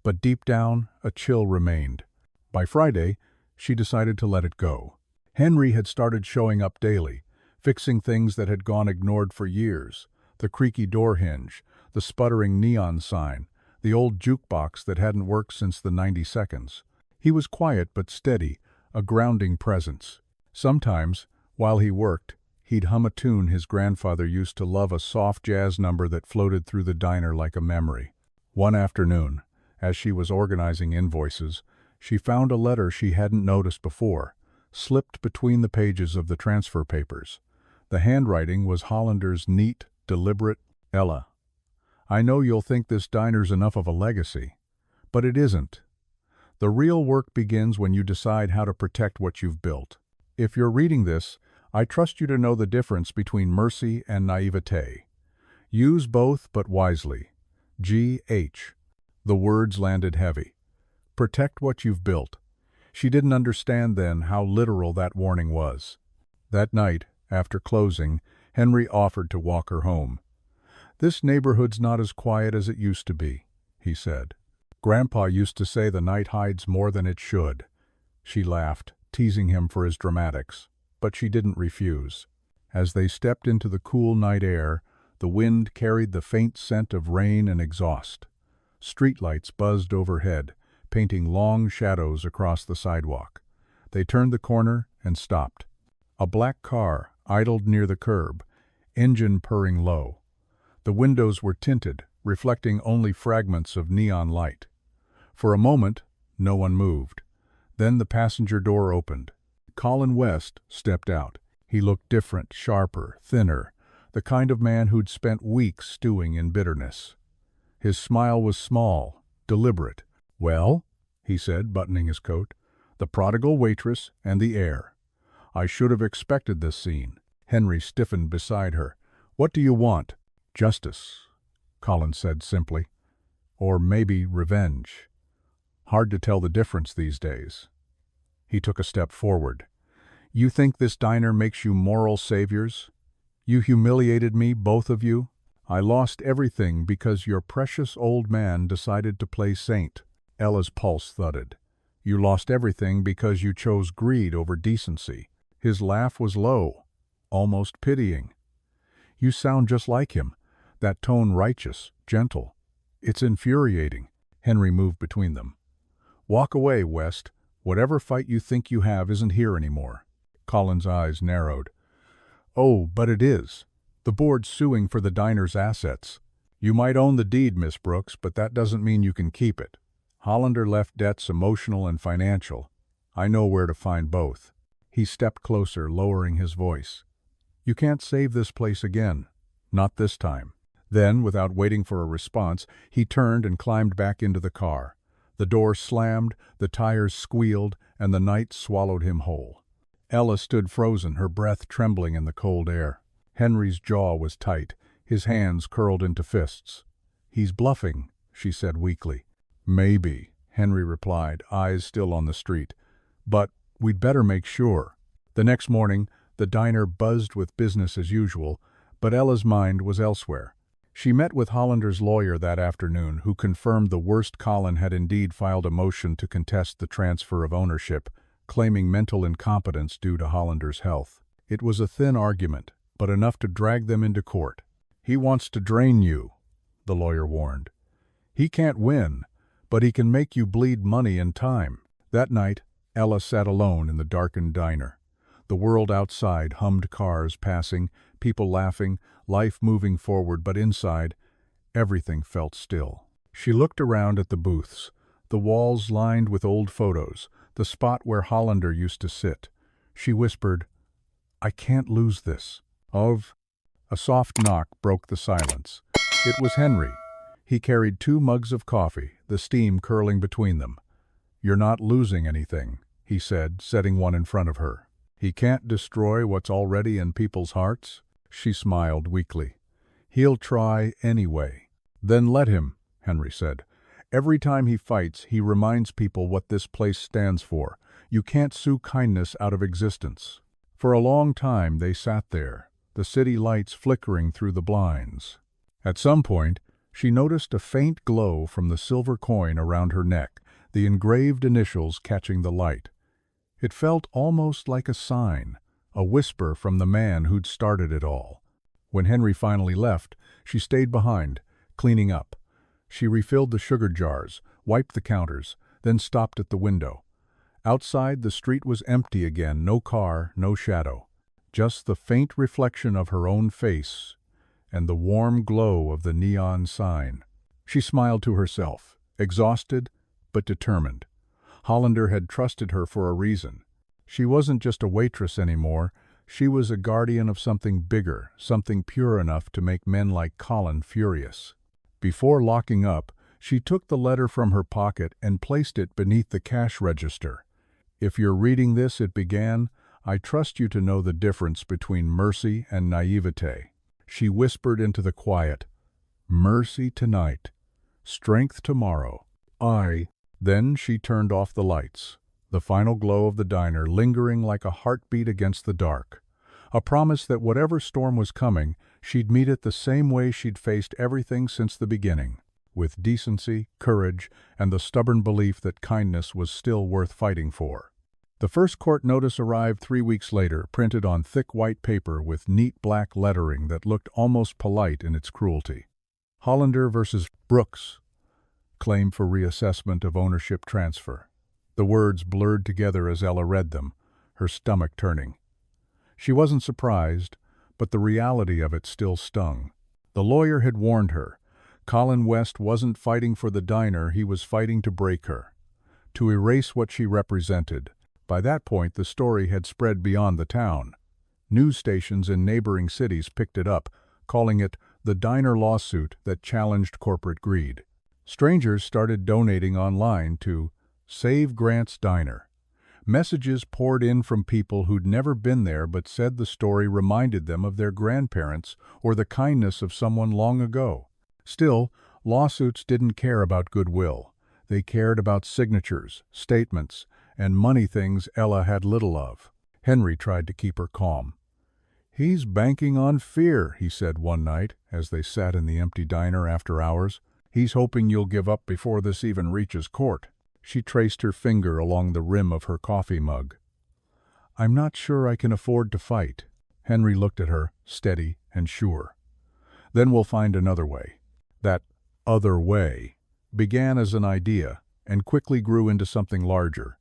But deep down, a chill remained. By Friday, she decided to let it go. Henry had started showing up daily, fixing things that had gone ignored for years. The creaky door hinge, the sputtering neon sign, the old jukebox that hadn't worked since the 90 seconds. He was quiet but steady, a grounding presence. Sometimes, while he worked, he'd hum a tune his grandfather used to love, a soft jazz number that floated through the diner like a memory. One afternoon, as she was organizing invoices, she found a letter she hadn't noticed before, slipped between the pages of the transfer papers. The handwriting was Hollander's neat, deliberate, "Ella, I know you'll think this diner's enough of a legacy, but it isn't. The real work begins when you decide how to protect what you've built. If you're reading this, I trust you to know the difference between mercy and naivete. Use both, but wisely. G.H." The words landed heavy. Protect what you've built. She didn't understand then how literal that warning was. That night, after closing, Henry offered to walk her home. "This neighborhood's not as quiet as it used to be," he said. "Grandpa used to say the night hides more than it should." She laughed, teasing him for his dramatics, but she didn't refuse. As they stepped into the cool night air, the wind carried the faint scent of rain and exhaust. Streetlights buzzed overhead, painting long shadows across the sidewalk. They turned the corner and stopped. A black car idled near the curb, engine purring low. The windows were tinted, reflecting only fragments of neon light. For a moment, no one moved. Then the passenger door opened. Colin West stepped out. He looked different, sharper, thinner, the kind of man who'd spent weeks stewing in bitterness. His smile was small, deliberate. "Well," he said, buttoning his coat, "the prodigal waitress and the heir. I should have expected this scene." Henry stiffened beside her. "What do you want?" "Justice," Colin said simply. "Or maybe revenge. Hard to tell the difference these days." He took a step forward. "You think this diner makes you moral saviors? You humiliated me, both of you. I lost everything because your precious old man decided to play saint." Ella's pulse thudded. "You lost everything because you chose greed over decency." His laugh was low, almost pitying. "You sound just like him, that tone righteous, gentle. It's infuriating." Henry moved between them. "Walk away, West. Whatever fight you think you have isn't here anymore." Colin's eyes narrowed. "Oh, but it is. The board's suing for the diner's assets. You might own the deed, Miss Brooks, but that doesn't mean you can keep it. Hollander left debts, emotional and financial. I know where to find both." He stepped closer, lowering his voice. "You can't save this place again. Not this time." Then, without waiting for a response, he turned and climbed back into the car. The door slammed, the tires squealed, and the night swallowed him whole. Ella stood frozen, her breath trembling in the cold air. Henry's jaw was tight, his hands curled into fists. "He's bluffing," she said weakly. "Maybe," Henry replied, eyes still on the street. "But we'd better make sure." The next morning, the diner buzzed with business as usual, but Ella's mind was elsewhere. She met with Hollander's lawyer that afternoon, who confirmed the worst. Colin had indeed filed a motion to contest the transfer of ownership, claiming mental incompetence due to Hollander's health. It was a thin argument, but enough to drag them into court. "He wants to drain you," the lawyer warned. "He can't win, but he can make you bleed money and time." That night, Ella sat alone in the darkened diner. The world outside hummed, cars passing, people laughing, life moving forward, but inside, everything felt still. She looked around at the booths, the walls lined with old photos, the spot where Hollander used to sit. She whispered, "I can't lose this." A soft knock broke the silence. It was Henry. He carried 2 mugs of coffee, the steam curling between them. "You're not losing anything," he said, setting one in front of her. "He can't destroy what's already in people's hearts?" She smiled weakly. "He'll try anyway." "Then let him," Henry said. "Every time he fights, he reminds people what this place stands for. You can't sue kindness out of existence." For a long time they sat there, the city lights flickering through the blinds. At some point, she noticed a faint glow from the silver coin around her neck, the engraved initials catching the light. It felt almost like a sign, a whisper from the man who'd started it all. When Henry finally left, she stayed behind, cleaning up. She refilled the sugar jars, wiped the counters, then stopped at the window. Outside, the street was empty again, no car, no shadow. Just the faint reflection of her own face and the warm glow of the neon sign. She smiled to herself, exhausted but determined. Hollander had trusted her for a reason. She wasn't just a waitress anymore. She was a guardian of something bigger, something pure enough to make men like Colin furious. Before locking up, she took the letter from her pocket and placed it beneath the cash register. "If you're reading this," it began, "I trust you to know the difference between mercy and naivete." She whispered into the quiet, "Mercy tonight, strength tomorrow. Then she turned off the lights, the final glow of the diner lingering like a heartbeat against the dark. A promise that whatever storm was coming, she'd meet it the same way she'd faced everything since the beginning, with decency, courage, and the stubborn belief that kindness was still worth fighting for. The first court notice arrived 3 weeks later, printed on thick white paper with neat black lettering that looked almost polite in its cruelty. Hollander versus Brooks. Claim for reassessment of ownership transfer. The words blurred together as Ella read them, her stomach turning. She wasn't surprised, but the reality of it still stung. The lawyer had warned her. Colin West wasn't fighting for the diner, he was fighting to break her, to erase what she represented. By that point, the story had spread beyond the town. News stations in neighboring cities picked it up, calling it the diner lawsuit that challenged corporate greed. Strangers started donating online to Save Grant's Diner. Messages poured in from people who'd never been there but said the story reminded them of their grandparents or the kindness of someone long ago. Still, lawsuits didn't care about goodwill. They cared about signatures, statements, and money, things Ella had little of. Henry tried to keep her calm. "He's banking on fear," he said one night as they sat in the empty diner after hours. "He's hoping you'll give up before this even reaches court." She traced her finger along the rim of her coffee mug. "I'm not sure I can afford to fight." Henry looked at her, steady and sure. "Then we'll find another way." That other way began as an idea and quickly grew into something larger.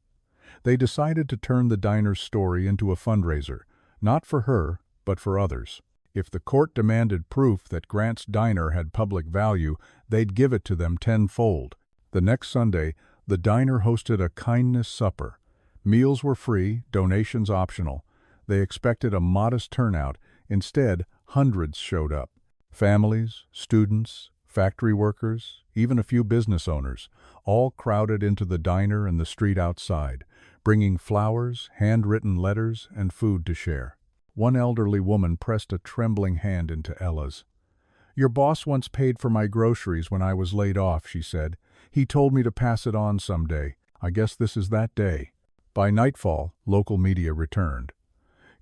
They decided to turn the diner's story into a fundraiser, not for her, but for others. If the court demanded proof that Grant's Diner had public value, they'd give it to them tenfold. The next Sunday, the diner hosted a kindness supper. Meals were free, donations optional. They expected a modest turnout. Instead, hundreds showed up. Families, students, factory workers, even a few business owners, all crowded into the diner and the street outside, bringing flowers, handwritten letters, and food to share. One elderly woman pressed a trembling hand into Ella's. "Your boss once paid for my groceries when I was laid off," she said. "He told me to pass it on someday. I guess this is that day." By nightfall, local media returned.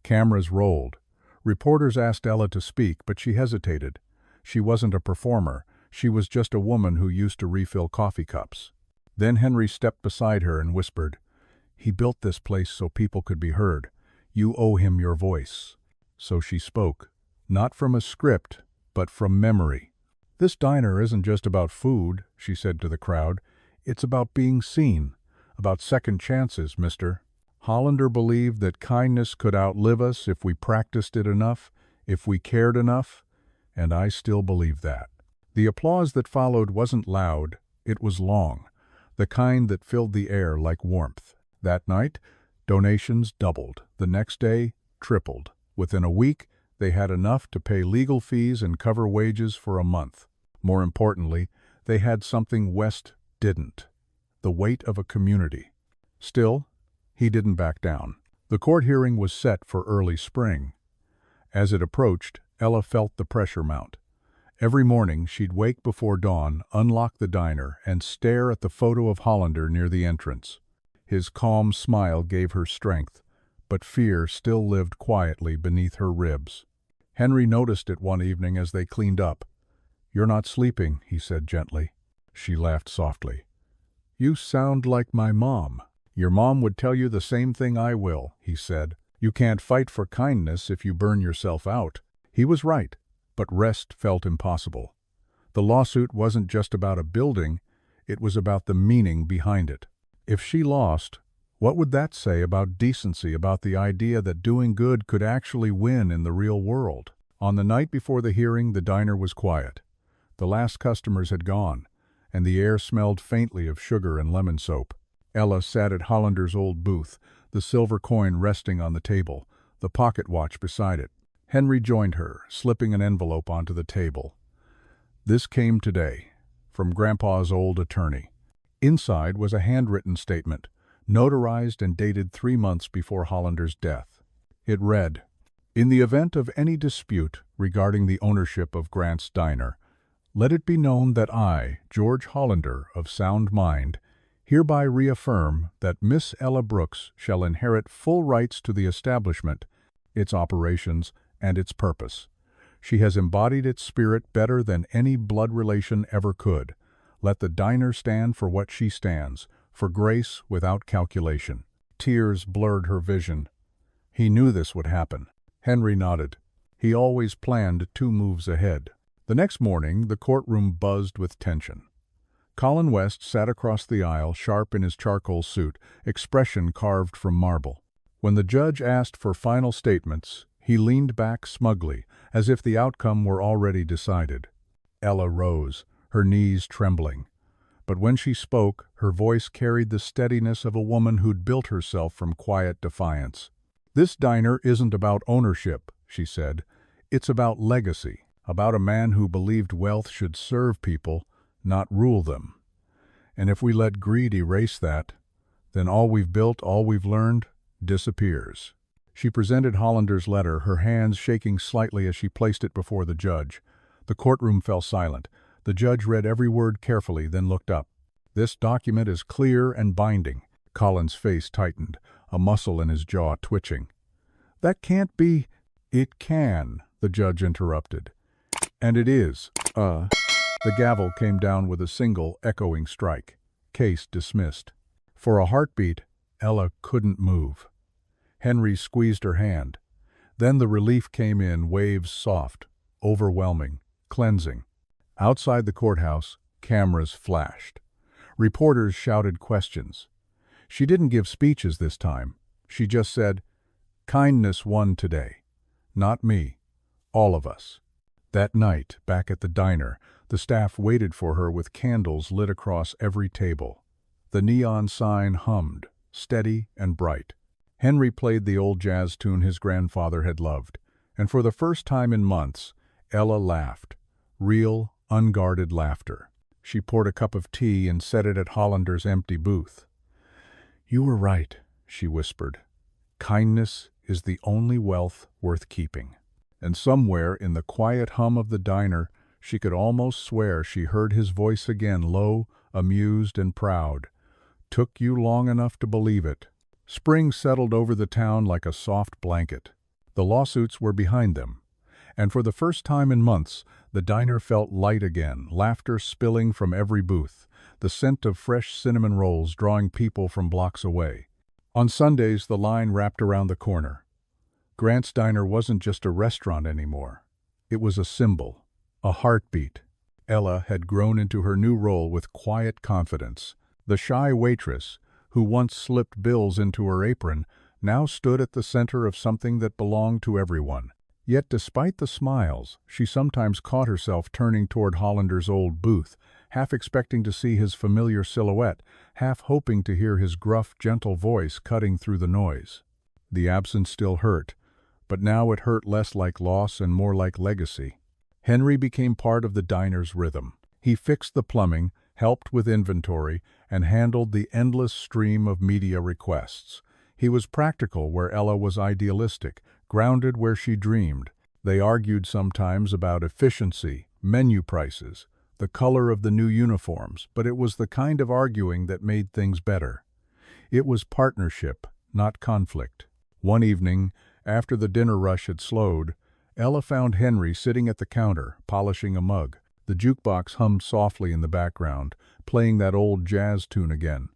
Cameras rolled. Reporters asked Ella to speak, but she hesitated. She wasn't a performer. She was just a woman who used to refill coffee cups. Then Henry stepped beside her and whispered, "He built this place so people could be heard. You owe him your voice." So she spoke, not from a script, but from memory. "This diner isn't just about food," she said to the crowd. "It's about being seen, about second chances, mister. Hollander believed that kindness could outlive us if we practiced it enough, if we cared enough, and I still believe that." The applause that followed wasn't loud, it was long, the kind that filled the air like warmth. That night, donations doubled. The next day, tripled. Within a week, they had enough to pay legal fees and cover wages for a month. More importantly, They had something West didn't: the weight of a community. Still, he didn't back down. The court hearing was set for early spring. As it approached, Ella felt the pressure mount. Every morning, she'd wake before dawn, unlock the diner, and stare at the photo of Hollander near the entrance. His calm smile gave her strength, but fear still lived quietly beneath her ribs. Henry noticed it one evening as they cleaned up. "You're not sleeping," he said gently. She laughed softly. "You sound like my mom." "Your mom would tell you the same thing I will," he said. "You can't fight for kindness if you burn yourself out." He was right, but rest felt impossible. The lawsuit wasn't just about a building, it was about the meaning behind it. If she lost, what would that say about decency, about the idea that doing good could actually win in the real world? On the night before the hearing, the diner was quiet. The last customers had gone, and the air smelled faintly of sugar and lemon soap. Ella sat at Hollander's old booth, the silver coin resting on the table, the pocket watch beside it. Henry joined her, slipping an envelope onto the table. "This came today, from Grandpa's old attorney." Inside was a handwritten statement, notarized and dated 3 months before Hollander's death. It read, "In the event of any dispute regarding the ownership of Grant's Diner, let it be known that I, George Hollander, of sound mind, hereby reaffirm that Miss Ella Brooks shall inherit full rights to the establishment, its operations, and its purpose. She has embodied its spirit better than any blood relation ever could. Let the diner stand for what she stands, for grace without calculation." Tears blurred her vision. He knew this would happen. Henry nodded. He always planned 2 moves ahead. The next morning, the courtroom buzzed with tension. Colin West sat across the aisle, sharp in his charcoal suit, expression carved from marble. When the judge asked for final statements, he leaned back smugly, as if the outcome were already decided. Ella rose, her knees trembling. But when she spoke, her voice carried the steadiness of a woman who'd built herself from quiet defiance. "This diner isn't about ownership," she said. "It's about legacy. About a man who believed wealth should serve people, not rule them. And if we let greed erase that, then all we've built, all we've learned, disappears." She presented Hollander's letter, her hands shaking slightly as she placed it before the judge. The courtroom fell silent. The judge read every word carefully, then looked up. "This document is clear and binding." Colin's face tightened, a muscle in his jaw twitching. "That can't be—" "It can," the judge interrupted. "And it is. The gavel came down with a single, echoing strike. Case dismissed. For a heartbeat, Ella couldn't move. Henry squeezed her hand. Then the relief came in waves, soft, overwhelming, cleansing. Outside the courthouse, cameras flashed. Reporters shouted questions. She didn't give speeches this time. She just said, "Kindness won today. Not me. All of us." That night, back at the diner, the staff waited for her with candles lit across every table. The neon sign hummed, steady and bright. Henry played the old jazz tune his grandfather had loved, and for the first time in months, Ella laughed. Real, unguarded laughter. She poured a cup of tea and set it at Hollander's empty booth. "You were right," she whispered. "Kindness is the only wealth worth keeping." And somewhere in the quiet hum of the diner, she could almost swear she heard his voice again, low, amused, and proud. "Took you long enough to believe it." Spring settled over the town like a soft blanket. The lawsuits were behind them, and for the first time in months, the diner felt light again, laughter spilling from every booth, the scent of fresh cinnamon rolls drawing people from blocks away. On Sundays, the line wrapped around the corner. Grant's Diner wasn't just a restaurant anymore. It was a symbol, a heartbeat. Ella had grown into her new role with quiet confidence. The shy waitress, who once slipped bills into her apron, now stood at the center of something that belonged to everyone. Yet despite the smiles, she sometimes caught herself turning toward Hollander's old booth, half expecting to see his familiar silhouette, half hoping to hear his gruff, gentle voice cutting through the noise. The absence still hurt, but now it hurt less like loss and more like legacy. Henry became part of the diner's rhythm. He fixed the plumbing, helped with inventory, and handled the endless stream of media requests. He was practical where Ella was idealistic, grounded where she dreamed. They argued sometimes about efficiency, menu prices, the color of the new uniforms, but it was the kind of arguing that made things better. It was partnership, not conflict. One evening, after the dinner rush had slowed, Ella found Henry sitting at the counter, polishing a mug. The jukebox hummed softly in the background, playing that old jazz tune again.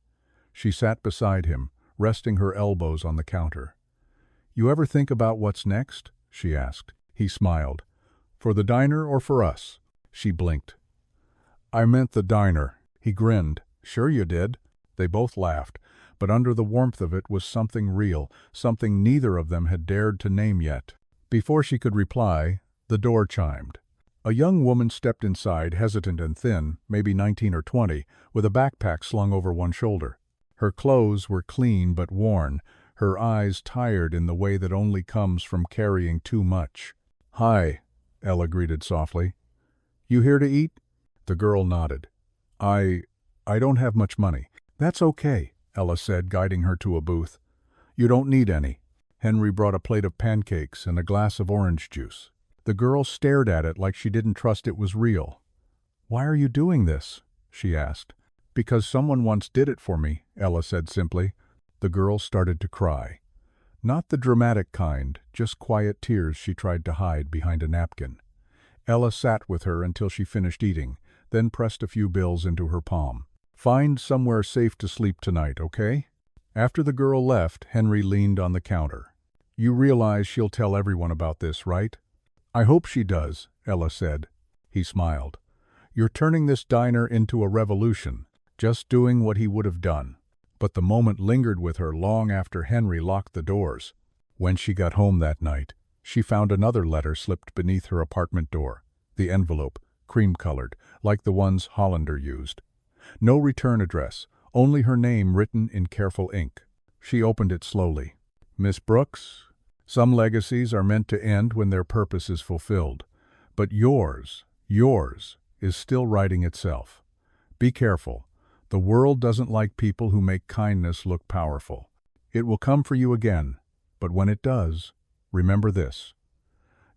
She sat beside him, resting her elbows on the counter. "You ever think about what's next?" she asked. He smiled. "For the diner or for us?" She blinked. "I meant the diner." He grinned. "Sure you did." They both laughed, but under the warmth of it was something real, something neither of them had dared to name yet. Before she could reply, the door chimed. A young woman stepped inside, hesitant and thin, maybe 19 or 20, with a backpack slung over one shoulder. Her clothes were clean but worn, her eyes tired in the way that only comes from carrying too much. "Hi," Ella greeted softly. "You here to eat?" The girl nodded. I don't have much money." "That's okay," Ella said, guiding her to a booth. "You don't need any." Henry brought a plate of pancakes and a glass of orange juice. The girl stared at it like she didn't trust it was real. "Why are you doing this?" she asked. "Because someone once did it for me," Ella said simply. The girl started to cry. Not the dramatic kind, just quiet tears she tried to hide behind a napkin. Ella sat with her until she finished eating, then pressed a few bills into her palm. "Find somewhere safe to sleep tonight, okay?" After the girl left, Henry leaned on the counter. "You realize she'll tell everyone about this, right?" "I hope she does," Ella said. He smiled. "You're turning this diner into a revolution, just doing what he would have done." But the moment lingered with her long after Henry locked the doors. When she got home that night, she found another letter slipped beneath her apartment door, the envelope, cream-colored, like the ones Hollander used. No return address, only her name written in careful ink. She opened it slowly. "Miss Brooks, some legacies are meant to end when their purpose is fulfilled, but yours is still writing itself. Be careful. The world doesn't like people who make kindness look powerful. It will come for you again, but when it does, remember this.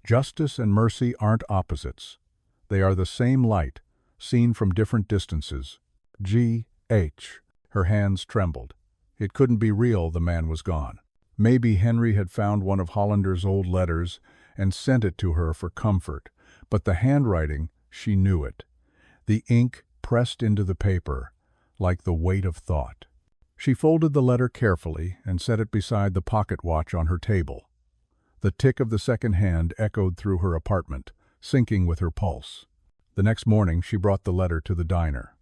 Justice and mercy aren't opposites. They are the same light, seen from different distances. G.H." Her hands trembled. It couldn't be real, the man was gone. Maybe Henry had found one of Hollander's old letters and sent it to her for comfort, but the handwriting, she knew it. The ink pressed into the paper, like the weight of thought. She folded the letter carefully and set it beside the pocket watch on her table. The tick of the second hand echoed through her apartment, syncing with her pulse. The next morning she brought the letter to the diner.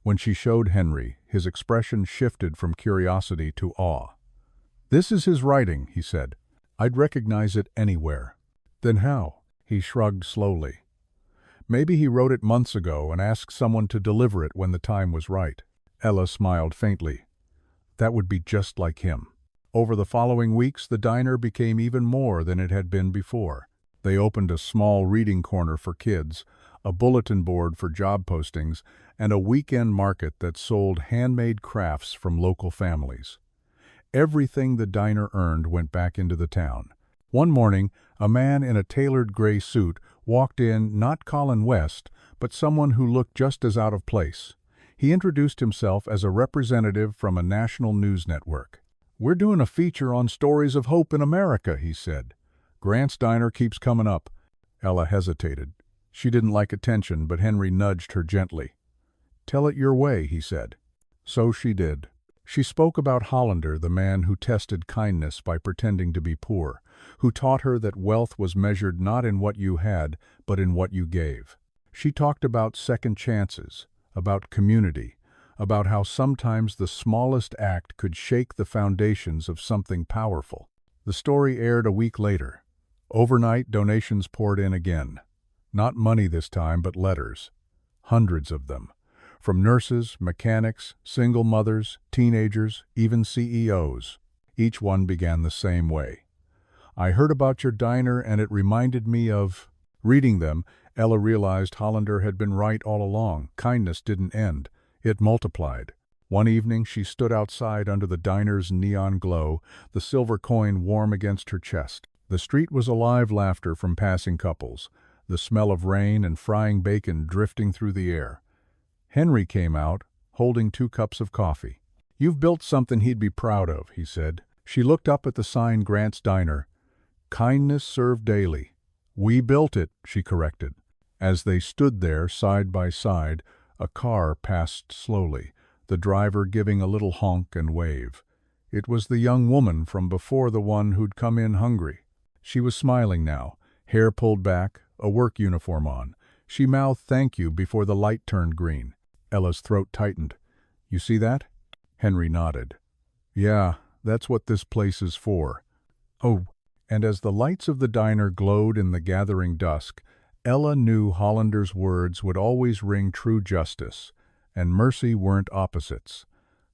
When she showed Henry, his expression shifted from curiosity to awe. "This is his writing," he said. "I'd recognize it anywhere." "Then how?" He shrugged slowly. "Maybe he wrote it months ago and asked someone to deliver it when the time was right." Ella smiled faintly. That would be just like him. Over the following weeks, the diner became even more than it had been before. They opened a small reading corner for kids, a bulletin board for job postings, and a weekend market that sold handmade crafts from local families. Everything the diner earned went back into the town. One morning, a man in a tailored gray suit walked in, not Colin West, but someone who looked just as out of place. He introduced himself as a representative from a national news network. "We're doing a feature on stories of hope in America," he said. "Grant's Diner keeps coming up." Ella hesitated. She didn't like attention, but Henry nudged her gently. "Tell it your way," he said. So she did. She spoke about Hollander, the man who tested kindness by pretending to be poor, who taught her that wealth was measured not in what you had, but in what you gave. She talked about second chances, about community, about how sometimes the smallest act could shake the foundations of something powerful. The story aired a week later. Overnight, donations poured in again. Not money this time, but letters. Hundreds of them. From nurses, mechanics, single mothers, teenagers, even CEOs. Each one began the same way. "I heard about your diner and it reminded me of..." Reading them, Ella realized Hollander had been right all along. Kindness didn't end. It multiplied. One evening she stood outside under the diner's neon glow, the silver coin warm against her chest. The street was alive laughter from passing couples, the smell of rain and frying bacon drifting through the air. Henry came out, holding 2 cups of coffee. "You've built something he'd be proud of," he said. She looked up at the sign Grant's Diner. "Kindness served daily." "We built it," she corrected. As they stood there, side by side, a car passed slowly, the driver giving a little honk and wave. It was the young woman from before, the one who'd come in hungry. She was smiling now, hair pulled back, a work uniform on. She mouthed thank you before the light turned green. Ella's throat tightened. "You see that?" Henry nodded. "Yeah, that's what this place is for." "Oh," and as the lights of the diner glowed in the gathering dusk, Ella knew Hollander's words would always ring true justice, and mercy weren't opposites.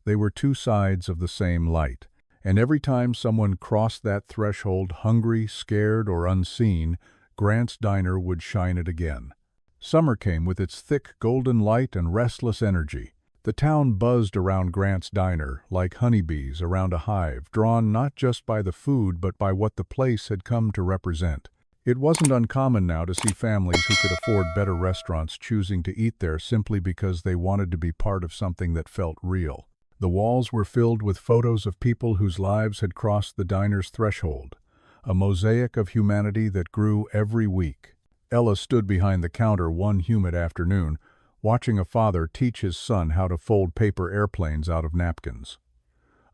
They were 2 sides of the same light, and every time someone crossed that threshold hungry, scared, or unseen, Grant's Diner would shine it again. Summer came with its thick golden light and restless energy. The town buzzed around Grant's Diner, like honeybees around a hive, drawn not just by the food but by what the place had come to represent. It wasn't uncommon now to see families who could afford better restaurants choosing to eat there simply because they wanted to be part of something that felt real. The walls were filled with photos of people whose lives had crossed the diner's threshold, a mosaic of humanity that grew every week. Ella stood behind the counter one humid afternoon, watching a father teach his son how to fold paper airplanes out of napkins.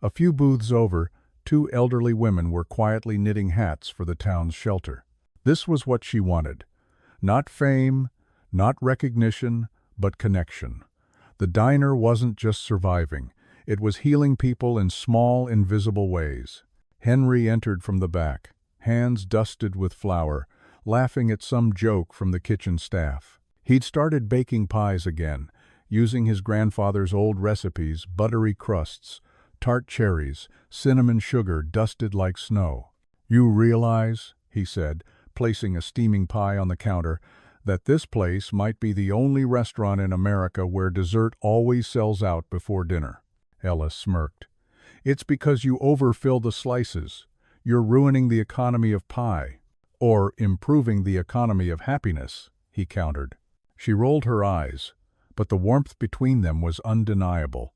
A few booths over, 2 elderly women were quietly knitting hats for the town's shelter. This was what she wanted. Not fame, not recognition, but connection. The diner wasn't just surviving. It was healing people in small, invisible ways. Henry entered from the back, hands dusted with flour, laughing at some joke from the kitchen staff. He'd started baking pies again, using his grandfather's old recipes, buttery crusts, tart cherries, cinnamon sugar dusted like snow. "You realize," he said, placing a steaming pie on the counter, "that this place might be the only restaurant in America where dessert always sells out before dinner." Ella smirked. "It's because you overfill the slices. You're ruining the economy of pie." "Or improving the economy of happiness," he countered. She rolled her eyes, but the warmth between them was undeniable.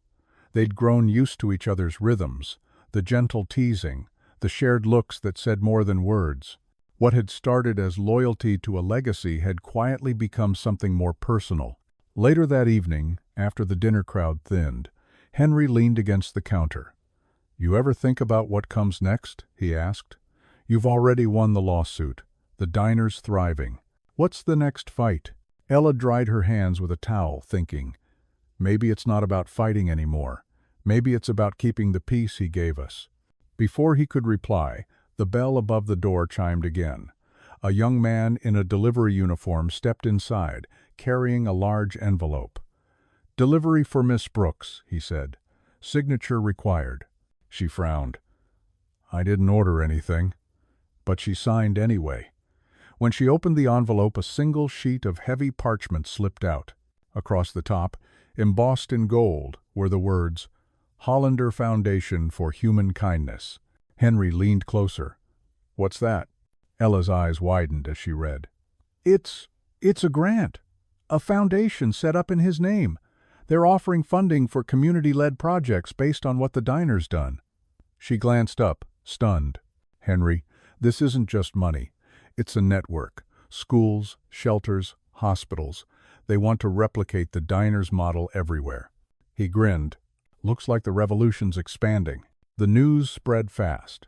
They'd grown used to each other's rhythms, the gentle teasing, the shared looks that said more than words. What had started as loyalty to a legacy had quietly become something more personal. Later that evening, after the dinner crowd thinned, Henry leaned against the counter. "You ever think about what comes next?" he asked. "You've already won the lawsuit. The diner's thriving. What's the next fight?" Ella dried her hands with a towel, thinking, maybe it's not about fighting anymore. Maybe it's about keeping the peace he gave us. Before he could reply, the bell above the door chimed again. A young man in a delivery uniform stepped inside, carrying a large envelope. "Delivery for Miss Brooks," he said. "Signature required." She frowned. "I didn't order anything." But she signed anyway. When she opened the envelope, a single sheet of heavy parchment slipped out. Across the top, embossed in gold, were the words, "Hollander Foundation for Human Kindness." Henry leaned closer. "What's that?" Ella's eyes widened as she read. It's a grant. A foundation set up in his name. They're offering funding for community-led projects based on what the diner's done." She glanced up, stunned. "Henry, this isn't just money. It's a network. Schools, shelters, hospitals. They want to replicate the diner's model everywhere." He grinned. "Looks like the revolution's expanding." The news spread fast.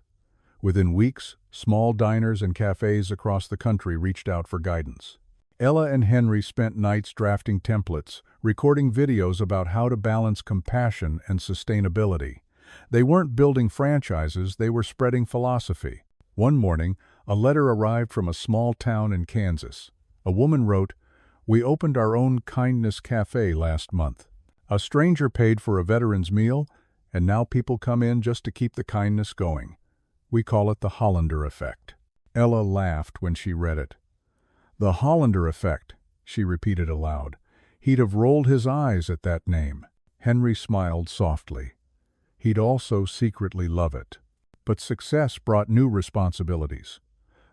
Within weeks, small diners and cafes across the country reached out for guidance. Ella and Henry spent nights drafting templates, recording videos about how to balance compassion and sustainability. They weren't building franchises, they were spreading philosophy. One morning, a letter arrived from a small town in Kansas. A woman wrote, "We opened our own kindness cafe last month. A stranger paid for a veteran's meal, and now people come in just to keep the kindness going. We call it the Hollander effect." Ella laughed when she read it. The Hollander effect, she repeated aloud. He'd have rolled his eyes at that name. Henry smiled softly. He'd also secretly love it. But success brought new responsibilities.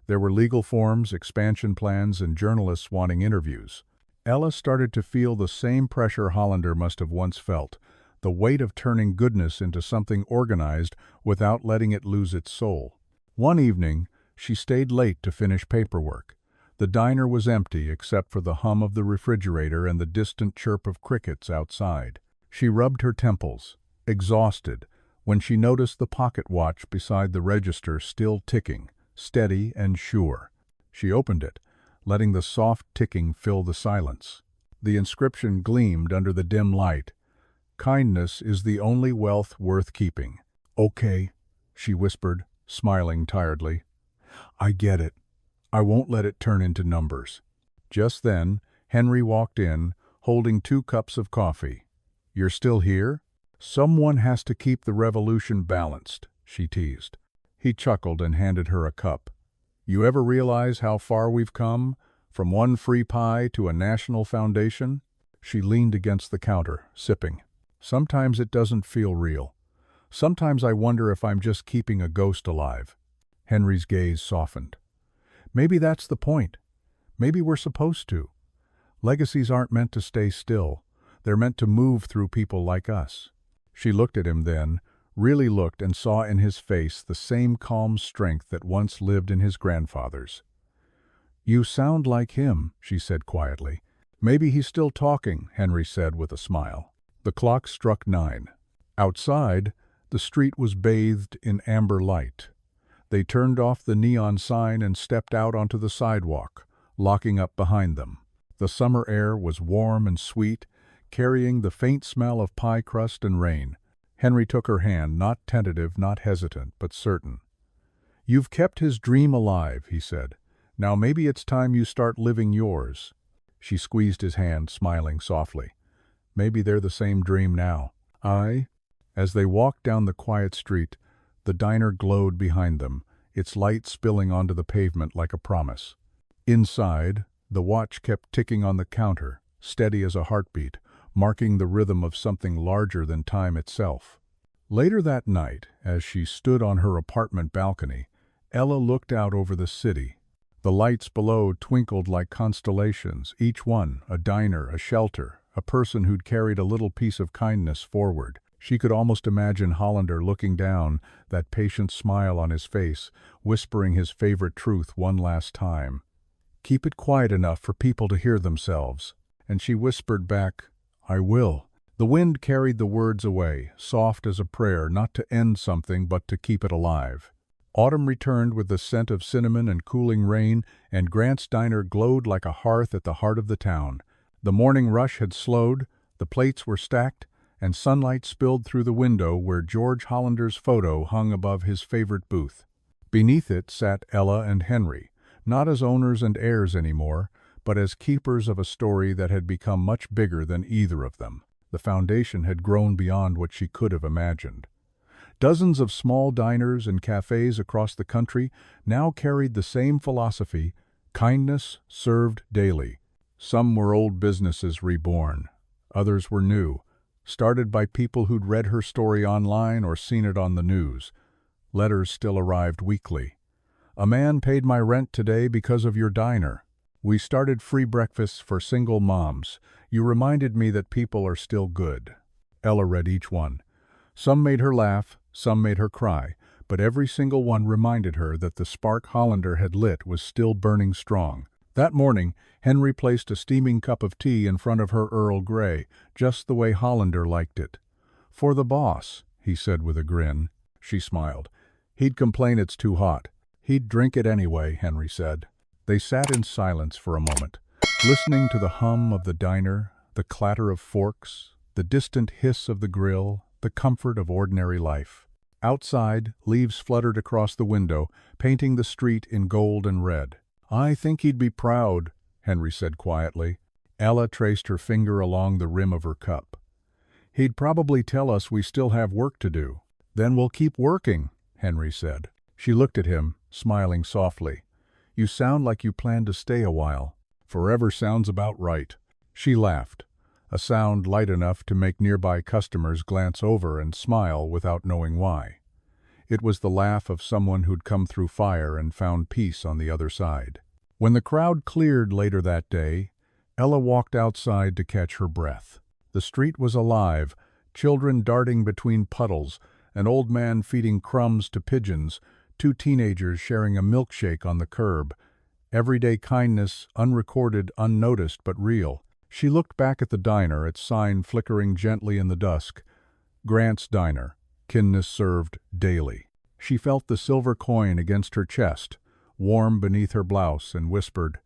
There were legal forms, expansion plans, and journalists wanting interviews. Ella started to feel the same pressure Hollander must have once felt, the weight of turning goodness into something organized without letting it lose its soul. One evening, she stayed late to finish paperwork. The diner was empty except for the hum of the refrigerator and the distant chirp of crickets outside. She rubbed her temples, exhausted, when she noticed the pocket watch beside the register still ticking, steady and sure. She opened it, letting the soft ticking fill the silence. The inscription gleamed under the dim light. "Kindness is the only wealth worth keeping." "Okay," she whispered, smiling tiredly. "I get it. I won't let it turn into numbers." Just then, Henry walked in, holding 2 cups of coffee. "You're still here?" "Someone has to keep the revolution balanced," she teased. He chuckled and handed her a cup. "You ever realize how far we've come? From one free pie to a national foundation?" She leaned against the counter, sipping. "Sometimes it doesn't feel real. Sometimes I wonder if I'm just keeping a ghost alive." Henry's gaze softened. "Maybe that's the point. Maybe we're supposed to. Legacies aren't meant to stay still. They're meant to move through people like us." She looked at him then, really looked, and saw in his face the same calm strength that once lived in his grandfather's. "You sound like him," she said quietly. "Maybe he's still talking," Henry said with a smile. The clock struck 9. Outside, the street was bathed in amber light. They turned off the neon sign and stepped out onto the sidewalk, locking up behind them. The summer air was warm and sweet, carrying the faint smell of pie crust and rain. Henry took her hand, not tentative, not hesitant, but certain. "You've kept his dream alive," he said. "Now maybe it's time you start living yours." She squeezed his hand, smiling softly. "Maybe they're the same dream now." As they walked down the quiet street, the diner glowed behind them, its light spilling onto the pavement like a promise. Inside, the watch kept ticking on the counter, steady as a heartbeat, marking the rhythm of something larger than time itself. Later that night, as she stood on her apartment balcony, Ella looked out over the city. The lights below twinkled like constellations, each one a diner, a shelter, a person who'd carried a little piece of kindness forward. She could almost imagine Hollander looking down, that patient smile on his face, whispering his favorite truth one last time. "Keep it quiet enough for people to hear themselves." And she whispered back, "I will." The wind carried the words away, soft as a prayer, not to end something but to keep it alive. Autumn returned with the scent of cinnamon and cooling rain, and Grant's diner glowed like a hearth at the heart of the town. The morning rush had slowed, the plates were stacked, and sunlight spilled through the window where George Hollander's photo hung above his favorite booth. Beneath it sat Ella and Henry, not as owners and heirs anymore, but as keepers of a story that had become much bigger than either of them. The foundation had grown beyond what she could have imagined. Dozens of small diners and cafes across the country now carried the same philosophy: kindness served daily. Some were old businesses reborn. Others were new, started by people who'd read her story online or seen it on the news. Letters still arrived weekly. "A man paid my rent today because of your diner. We started free breakfasts for single moms. You reminded me that people are still good." Ella read each one. Some made her laugh, some made her cry, but every single one reminded her that the spark Hollander had lit was still burning strong. That morning, Henry placed a steaming cup of tea in front of her Earl Grey, just the way Hollander liked it. "For the boss," he said with a grin. She smiled. "He'd complain it's too hot." "He'd drink it anyway," Henry said. They sat in silence for a moment, listening to the hum of the diner, the clatter of forks, the distant hiss of the grill, the comfort of ordinary life. Outside, leaves fluttered across the window, painting the street in gold and red. "I think he'd be proud," Henry said quietly. Ella traced her finger along the rim of her cup. "He'd probably tell us we still have work to do." "Then we'll keep working," Henry said. She looked at him, smiling softly. "You sound like you plan to stay a while." Forever sounds about right. She laughed, a sound light enough to make nearby customers glance over and smile without knowing why. It was the laugh of someone who'd come through fire and found peace on the other side. When the crowd cleared later that day, Ella walked outside to catch her breath. The street was alive, children darting between puddles, an old man feeding crumbs to pigeons, two teenagers sharing a milkshake on the curb. Everyday kindness, unrecorded, unnoticed, but real. She looked back at the diner, its sign flickering gently in the dusk. Grant's Diner, kinness served daily. She felt the silver coin against her chest, warm beneath her blouse, and whispered,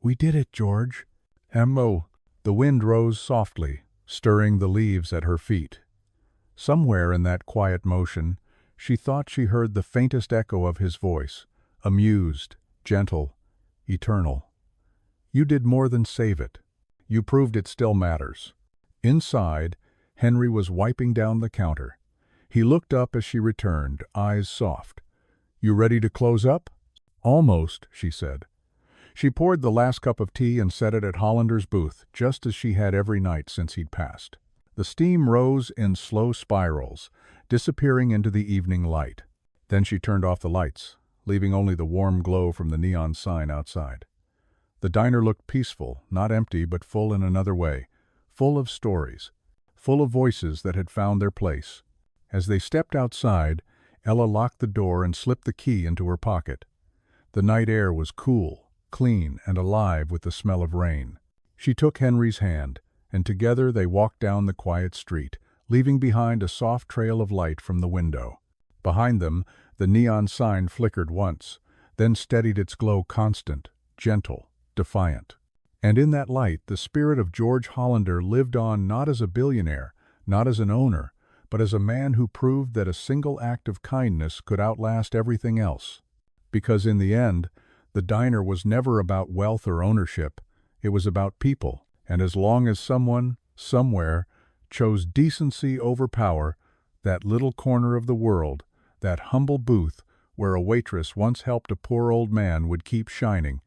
"We did it, George." M.O. The wind rose softly, stirring the leaves at her feet. Somewhere in that quiet motion, she thought she heard the faintest echo of his voice, amused, gentle, eternal. "You did more than save it. You proved it still matters." Inside, Henry was wiping down the counter. He looked up as she returned, eyes soft. "You ready to close up?" "Almost," she said. She poured the last cup of tea and set it at Hollander's booth, just as she had every night since he'd passed. The steam rose in slow spirals, disappearing into the evening light. Then she turned off the lights, leaving only the warm glow from the neon sign outside. The diner looked peaceful, not empty, but full in another way, full of stories, full of voices that had found their place. As they stepped outside, Ella locked the door and slipped the key into her pocket. The night air was cool, clean, and alive with the smell of rain. She took Henry's hand, and together they walked down the quiet street, leaving behind a soft trail of light from the window. Behind them, the neon sign flickered once, then steadied its glow constant, gentle, defiant. And in that light, the spirit of George Hollander lived on not as a billionaire, not as an owner, but as a man who proved that a single act of kindness could outlast everything else. Because in the end, the diner was never about wealth or ownership, it was about people, and as long as someone, somewhere, chose decency over power, that little corner of the world, that humble booth where a waitress once helped a poor old man would keep shining,